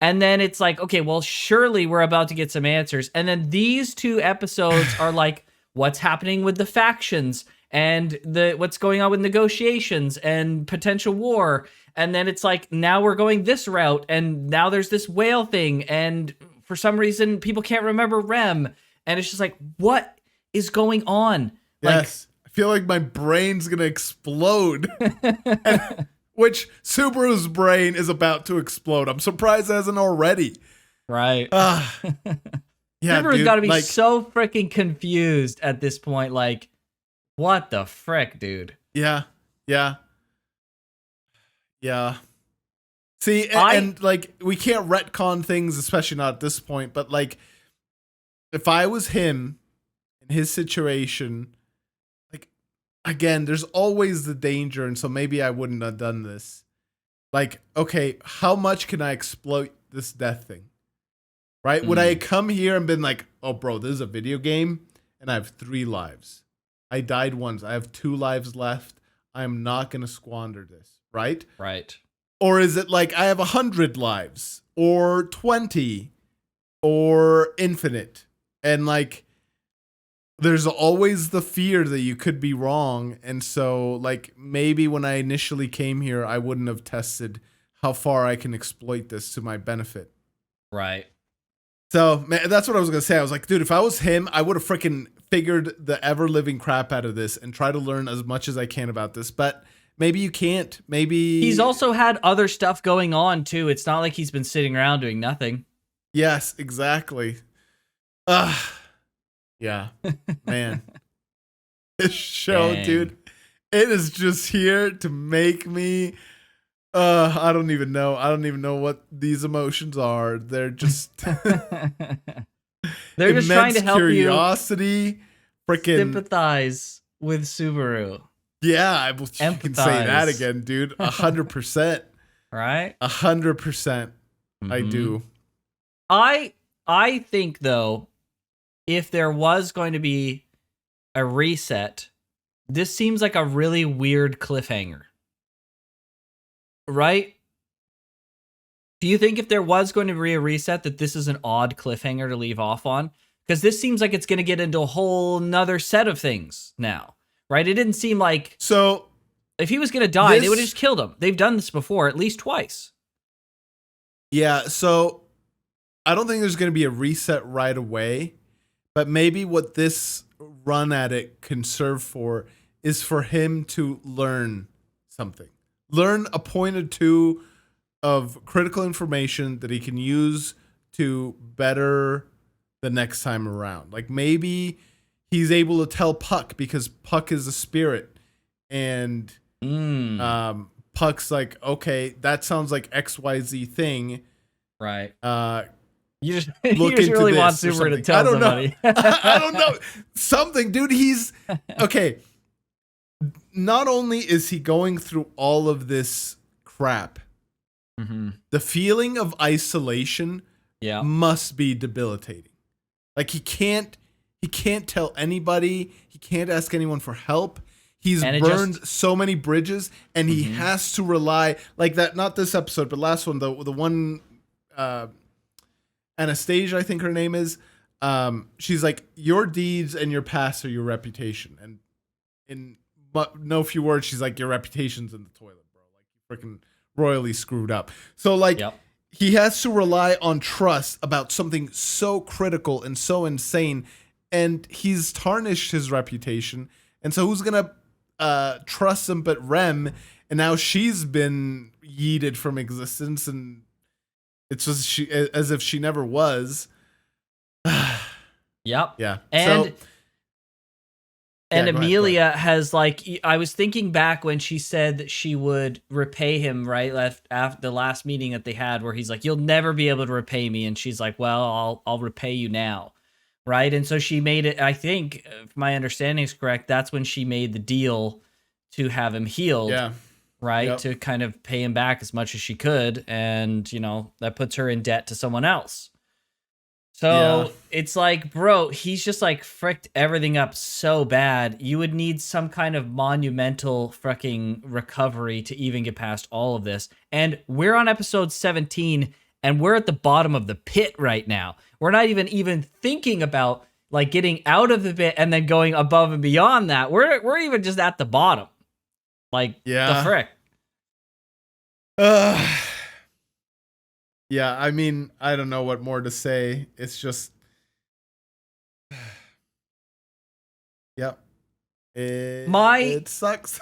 And then it's like, okay, well, surely we're about to get some answers. And then these two episodes are like, what's happening with the factions, and what's going on with negotiations and potential war. And then it's like, now we're going this route, and now there's this whale thing, and for some reason, people can't remember Rem. And it's just like, what is going on? Yes. I feel like my brain's gonna explode. Which Subaru's brain is about to explode. I'm surprised it hasn't already. Right. Yeah, Subaru's got to be like, so freaking confused at this point. Like, what the frick, dude? Yeah. See, and like, we can't retcon things, especially not at this point, but like, if I was him, his situation, like, again, there's always the danger, and so maybe I wouldn't have done this. Like, okay, how much can I exploit this death thing? Right? Would I come here and been like, oh, bro, this is a video game, and I have 3 lives. I died once. I have 2 lives left. I'm not going to squander this, right? Right. Or is it like I have 100 lives, or 20, or infinite? And like, there's always the fear that you could be wrong. And so, like, maybe when I initially came here, I wouldn't have tested how far I can exploit this to my benefit. Right. So, man, that's what I was going to say. I was like, dude, if I was him, I would have freaking figured the ever-living crap out of this and try to learn as much as I can about this. But maybe you can't. Maybe... He's also had other stuff going on, too. It's not like he's been sitting around doing nothing. Yes, exactly. Yeah, man. This show, Dang. dude, it is just here to make me I don't even know. I don't even know what these emotions are. They're just They're just trying to help curiosity, freaking sympathize with Subaru. Yeah, you can say that Empathize. again, dude. 100%. Right? 100%. I do. I think though, if there was going to be a reset, this seems like a really weird cliffhanger. Right? Do you think if there was going to be a reset that this is an odd cliffhanger to leave off on? Because this seems like it's going to get into a whole nother set of things now, right? It didn't seem like... So... If he was going to die, they would have just killed him. They've done this before, at least twice. Yeah, so I don't think there's going to be a reset right away, but maybe what this run at it can serve for is for him to learn something. Learn a point or two of critical information that he can use to better the next time around. Like maybe he's able to tell Puck because Puck is a spirit and Puck's like, okay, that sounds like XYZ thing. Right. You just really want Subaru to tell somebody. I don't know. Something, dude. He's okay. Not only is he going through all of this crap, the feeling of isolation must be debilitating. Like he can't tell anybody. He can't ask anyone for help. He's burned so many bridges, and he has to rely like that. Not this episode, but last one, the one, Anastasia, I think her name is. She's like, your deeds and your past are your reputation, and in no few words, she's like, your reputation's in the toilet, bro. Like you freaking royally screwed up. So like, he has to rely on trust about something so critical and so insane, and he's tarnished his reputation. And so who's gonna trust him but Rem? And now she's been yeeted from existence, and it's just as if she never was. Yep. Yeah. And Emilia has like, I was thinking back when she said that she would repay him, right? After the last meeting that they had where he's like, you'll never be able to repay me. And she's like, well, I'll repay you now. Right. And so she made it, I think, if my understanding is correct, that's when she made the deal to have him healed. Yeah. Right. Yep. To kind of pay him back as much as she could. And, you know, that puts her in debt to someone else. So it's like, bro, he's just like fricked everything up so bad. You would need some kind of monumental fucking recovery to even get past all of this. And we're on episode 17 and we're at the bottom of the pit right now. We're not even thinking about like getting out of the pit and then going above and beyond that. We're even just at the bottom. Like the frick. Yeah, I mean, I don't know what more to say. It's just, it sucks.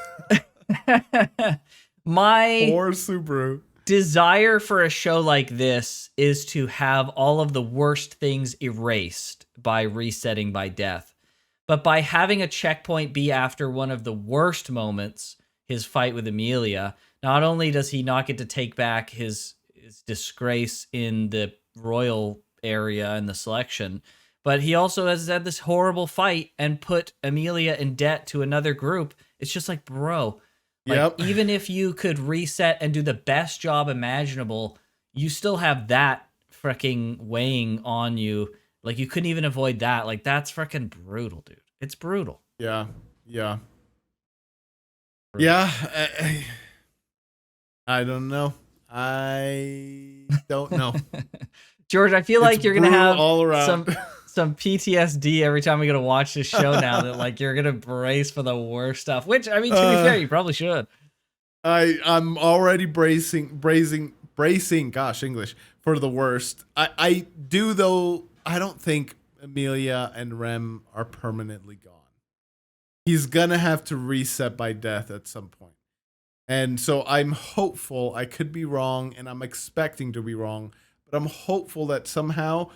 My poor Subaru. Desire for a show like this is to have all of the worst things erased by resetting by death. But by having a checkpoint be after one of the worst moments, his fight with Emilia, not only does he not get to take back his disgrace in the royal area and the selection, but he also has had this horrible fight and put Emilia in debt to another group. It's just like, bro, like, even if you could reset and do the best job imaginable, you still have that freaking weighing on you. Like, you couldn't even avoid that. Like, that's freaking brutal, dude. It's brutal. Yeah. Brutal. Yeah. I don't know. I don't know. George, I feel like you're gonna have all around. some PTSD every time we gotta watch this show now. That like you're gonna brace for the worst stuff. Which I mean, to be fair, you probably should. I'm already bracing. Gosh, English for the worst. I do though. I don't think Emilia and Rem are permanently gone. He's gonna have to reset by death at some point. And so I'm hopeful, I could be wrong, and I'm expecting to be wrong, but I'm hopeful that somehow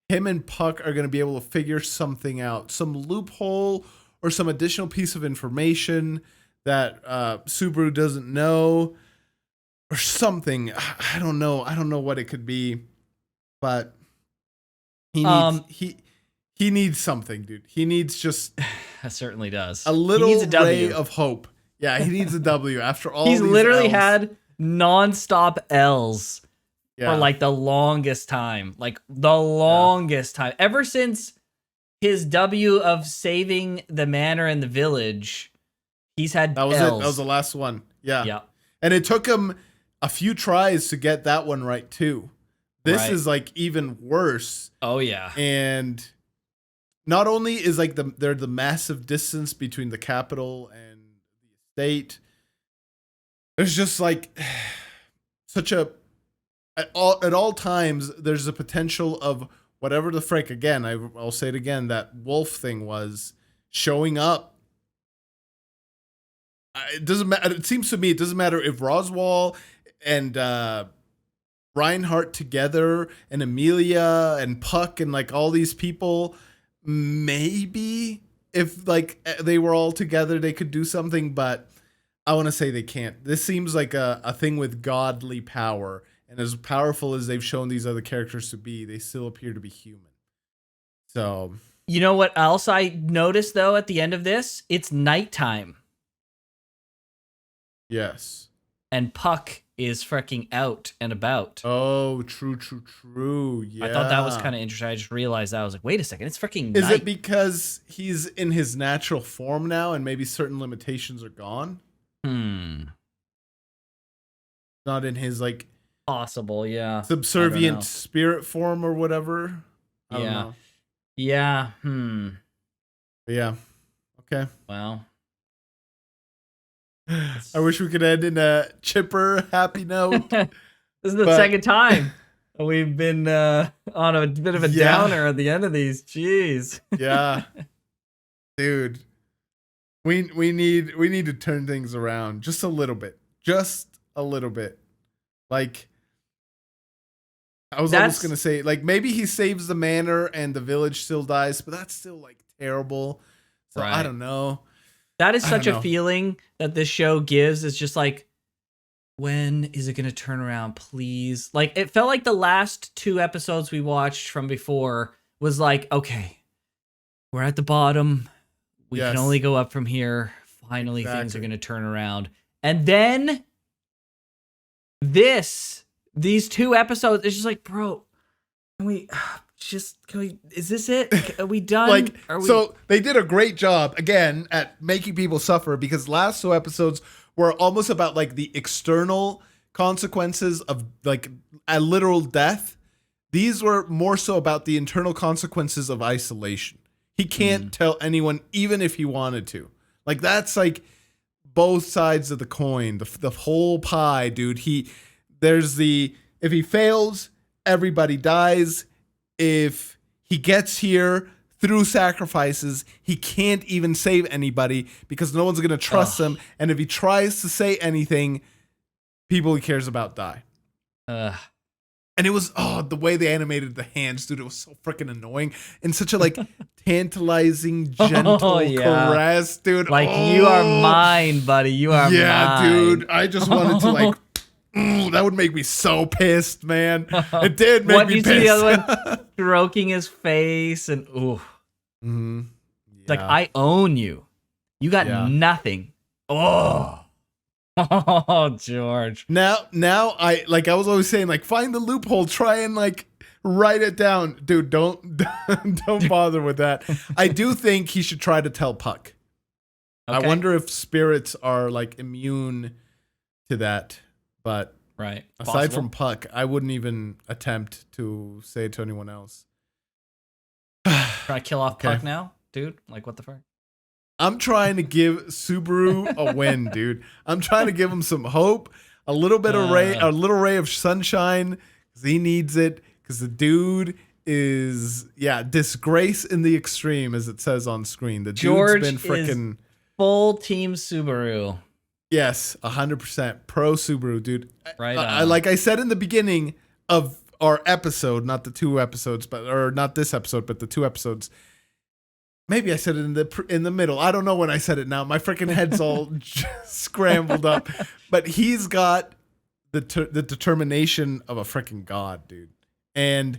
him and Puck are going to be able to figure something out, some loophole or some additional piece of information that Subaru doesn't know or something. I don't know. I don't know what it could be, but he needs something, dude. He needs just that certainly does. A little ray of hope. Yeah, he needs a W after all. He's these literally L's. had nonstop L's for like the longest time. Like the longest time. Ever since his W of saving the manor and the village, he's had That was L's. it. That was the last one. Yeah. Yeah. And it took him a few tries to get that one right too. This Right. is like even worse. Oh yeah. And not only is like the massive distance between the capital and the estate, there's just like such a at all times there's a potential of whatever the frick, again, I'll say it again, that wolf thing was showing up. It doesn't matter. It seems to me it doesn't matter if Roswaal and Reinhardt together and Emilia and Puck and like all these people, maybe if like they were all together they could do something, but I want to say they can't. This seems like a thing with godly power, and as powerful as they've shown these other characters to be, they still appear to be human. So, You know what else I noticed though at the end of this? It's nighttime. yes. And Puck is freaking out and about. Oh, true. Yeah. I thought that was kind of interesting. I just realized that. I was like, wait a second, it's freaking Is night. it because he's in his natural form now and maybe certain limitations are gone? Not in his like Possible, yeah. subservient spirit form or whatever. I don't know. Yeah. But yeah. Okay. Well. I wish we could end in a chipper, happy note. This is the second time we've been on a bit of a downer at the end of these. Jeez. Yeah. Dude. We need to turn things around just a little bit. Just a little bit. Like I was almost going to say like maybe he saves the manor and the village still dies, but that's still like terrible. So I don't know. That is such a feeling that this show gives. It's just like, when is it going to turn around, please? Like, it felt like the last 2 episodes we watched from before was like, okay, we're at the bottom. We can only go up from here. Finally, things are going to turn around. And then these 2 episodes, it's just like, bro, can we is this it? Are we done? Like, so they did a great job again at making people suffer, because last 2 episodes were almost about like the external consequences of like a literal death. These were more so about the internal consequences of isolation. He can't tell anyone, even if he wanted to. Like, that's like both sides of the coin, the whole pie, dude. If he fails, everybody dies. If he gets here through sacrifices, he can't even save anybody because no one's going to trust him. And if he tries to say anything, people he cares about die. And it was, the way they animated the hands, dude, it was so freaking annoying. And such a like tantalizing, gentle caress, dude. Like, you are mine, buddy. You are mine. Yeah, dude. I just wanted to like, that would make me so pissed, man. It did make me pissed. You see the other one stroking his face and ooh. Mm-hmm. It's like, I own you. You got nothing. Oh, George. Now I was always saying, like, find the loophole, try and like write it down. Dude, don't bother with that. I do think he should try to tell Puck. Okay. I wonder if spirits are like immune to that. But aside from Puck, I wouldn't even attempt to say it to anyone else. Try to kill off Puck now, dude? Like, what the fuck? I'm trying to give Subaru a win, dude. I'm trying to give him some hope, a little little ray of sunshine, because he needs it. Because the dude is, disgrace in the extreme, as it says on screen. The George dude's been freaking full team Subaru. Yes, 100% pro Subaru, dude. Right. Like I said in the beginning of our episode, not the 2 episodes, or not this episode, but the 2 episodes. Maybe I said it in the middle. I don't know when I said it now. My freaking head's all scrambled up. But he's got the determination of a freaking god, dude. And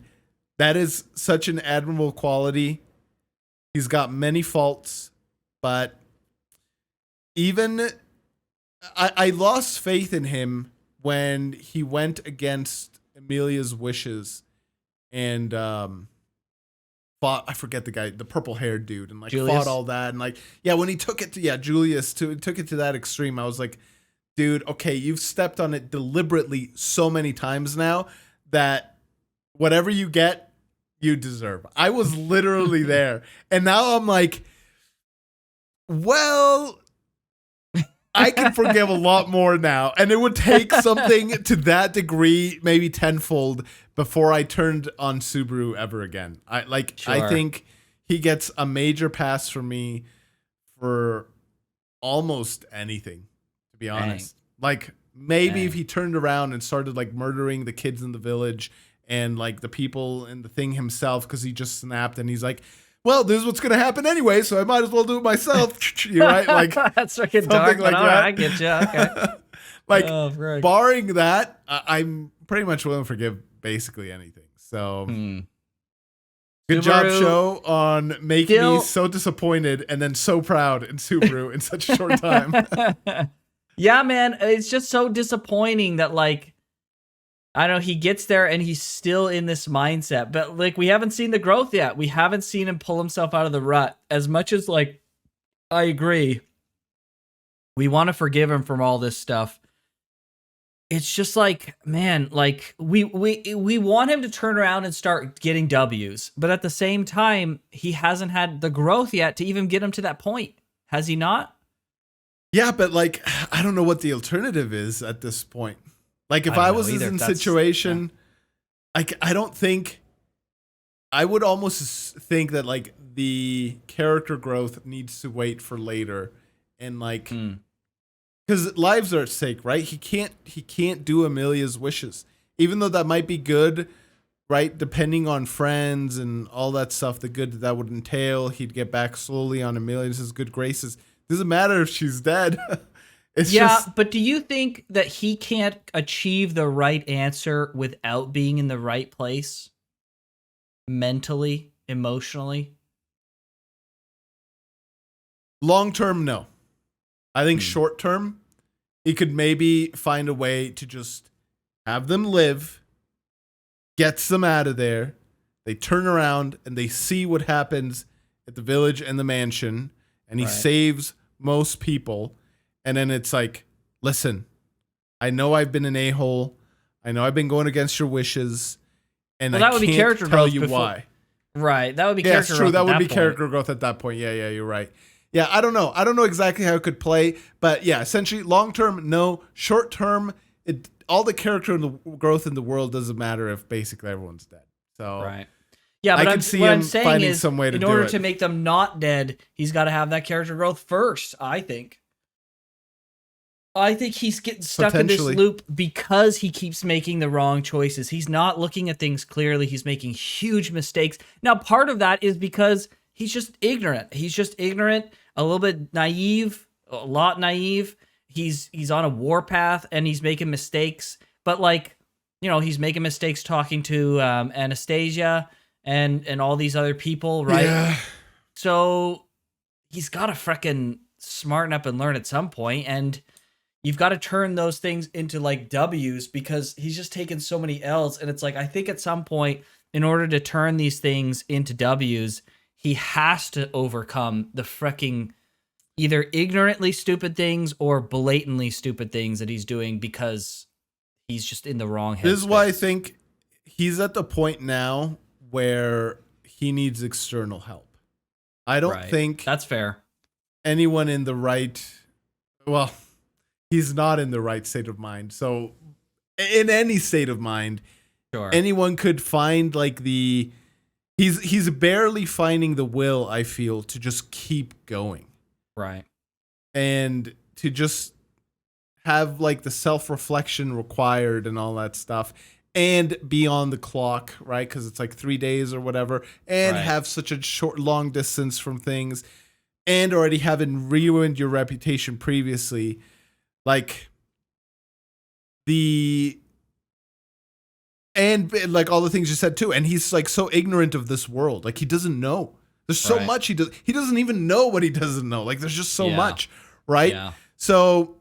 that is such an admirable quality. He's got many faults, but even I lost faith in him when he went against Emilia's wishes and fought, I forget the guy, the purple haired dude, and like Julius? fought all that, and like when he took it to Julius took it to that extreme, I was like, dude, okay, you've stepped on it deliberately so many times now that whatever you get, you deserve. I was literally there, and now I'm like, well, I can forgive a lot more now, and it would take something to that degree, maybe tenfold, before I turned on Subaru ever again. I think he gets a major pass from me for almost anything, to be honest. Like maybe if he turned around and started like murdering the kids in the village and like the people and the thing himself because he just snapped and he's like, well, this is what's going to happen anyway, so I might as well do it myself. You're right? Like that's freaking dark, like but all that. right, I get you. Okay. Like barring that, I'm pretty much willing to forgive basically anything. So good job, show, on making me so disappointed and then so proud in Subaru in such a short time. Yeah, man, it's just so disappointing that like, I don't know, he gets there and he's still in this mindset, but like we haven't seen the growth yet. We haven't seen him pull himself out of the rut. As much as like, I agree, we want to forgive him from all this stuff. It's just like, man, like we want him to turn around and start getting W's, but at the same time, he hasn't had the growth yet to even get him to that point. Has he not? Yeah, but like, I don't know what the alternative is at this point. Like if I was in a situation, like I don't think, I would almost think that like the character growth needs to wait for later, and like, because lives are at stake, right? He can't do Emilia's wishes, even though that might be good, right? Depending on friends and all that stuff, the good that would entail, he'd get back slowly on Emilia's good graces. Doesn't matter if she's dead. But do you think that he can't achieve the right answer without being in the right place? Mentally, emotionally? Long term, no. I think short term, he could maybe find a way to just have them live, gets them out of there. They turn around and they see what happens at the village and the mansion, and he saves most people. And then it's like, listen, I know I've been an a-hole. I know I've been going against your wishes, and I can't tell you why. Right, that would be character growth. True. That would be character growth at that point. Yeah, you're right. Yeah, I don't know. I don't know exactly how it could play, but yeah, essentially, long term, no. Short term, all the character and the growth in the world doesn't matter if basically everyone's dead. So right. Yeah, but what I'm saying is, in order to make them not dead, he's got to have that character growth first. I think he's getting stuck in this loop because he keeps making the wrong choices. He's not looking at things clearly. He's making huge mistakes. Now, part of that is because he's just ignorant. He's just ignorant, a little bit naive, a lot naive. He's on a warpath and he's making mistakes. But like, you know, he's making mistakes talking to Anastasia and all these other people, right? Yeah. So he's got to freaking smarten up and learn at some point, and you've got to turn those things into like W's because he's just taken so many L's. And it's like, I think at some point, in order to turn these things into W's, he has to overcome the freaking either ignorantly stupid things or blatantly stupid things that he's doing because he's just in the wrong headspace. This is why I think he's at the point now where he needs external help. I don't think that's fair. Anyone in the right, well, he's not in the right state of mind. So in any state of mind, anyone could find like he's barely finding the will, I feel, to just keep going. Right. And to just have like the self-reflection required and all that stuff, and be on the clock, right? Because it's like 3 days or whatever, and have such a long distance from things, and already having ruined your reputation previously. Like and like all the things you said too, and he's like so ignorant of this world. Like he doesn't know. There's so much he doesn't even know what he doesn't know. Like there's just so much, right? Yeah. So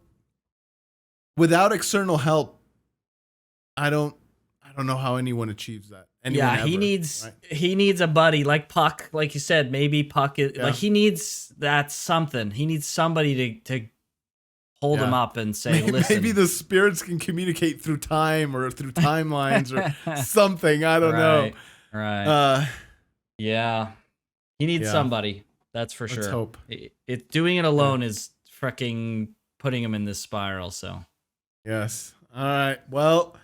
without external help, I I don't know how anyone achieves that. He needs a buddy like Puck, like you said. Maybe Puck is like he needs that something. He needs somebody to hold him up and say, "Listen." Maybe the spirits can communicate through time or through timelines or something. I don't know. Right. Yeah. He needs somebody. That's for sure. Let's hope. Doing it alone is freaking putting him in this spiral. So. Yes. All right. Well.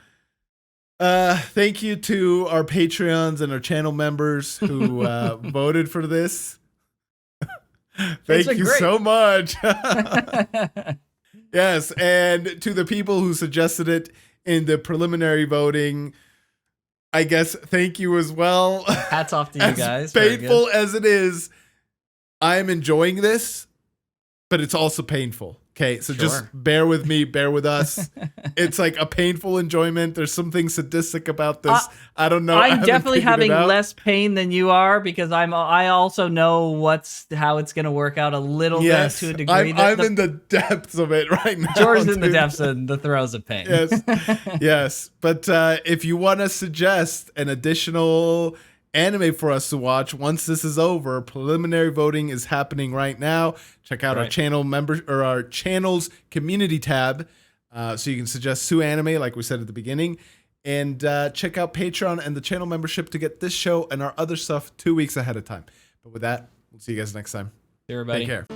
Thank you to our Patreons and our channel members who voted for this. Thank you so much. Yes, and to the people who suggested it in the preliminary voting, I guess thank you as well. Hats off to you guys. Painful as it is, I am enjoying this, but it's also painful. Okay, so just bear with me, bear with us. It's like a painful enjoyment. There's something sadistic about this. I don't know. I'm definitely having less pain than you are because I also know how it's gonna work out a little bit to a degree. I'm in the depths of it right now. George's in the depths and the throes of pain. Yes, yes. But if you want to suggest an additional anime for us to watch once this is over, preliminary voting is happening right now. Check out our channel our channel's community tab, so you can suggest two anime like we said at the beginning, and check out Patreon and the channel membership to get this show and our other stuff 2 weeks ahead of time. But with that, we'll see you guys next time. See everybody. Take care.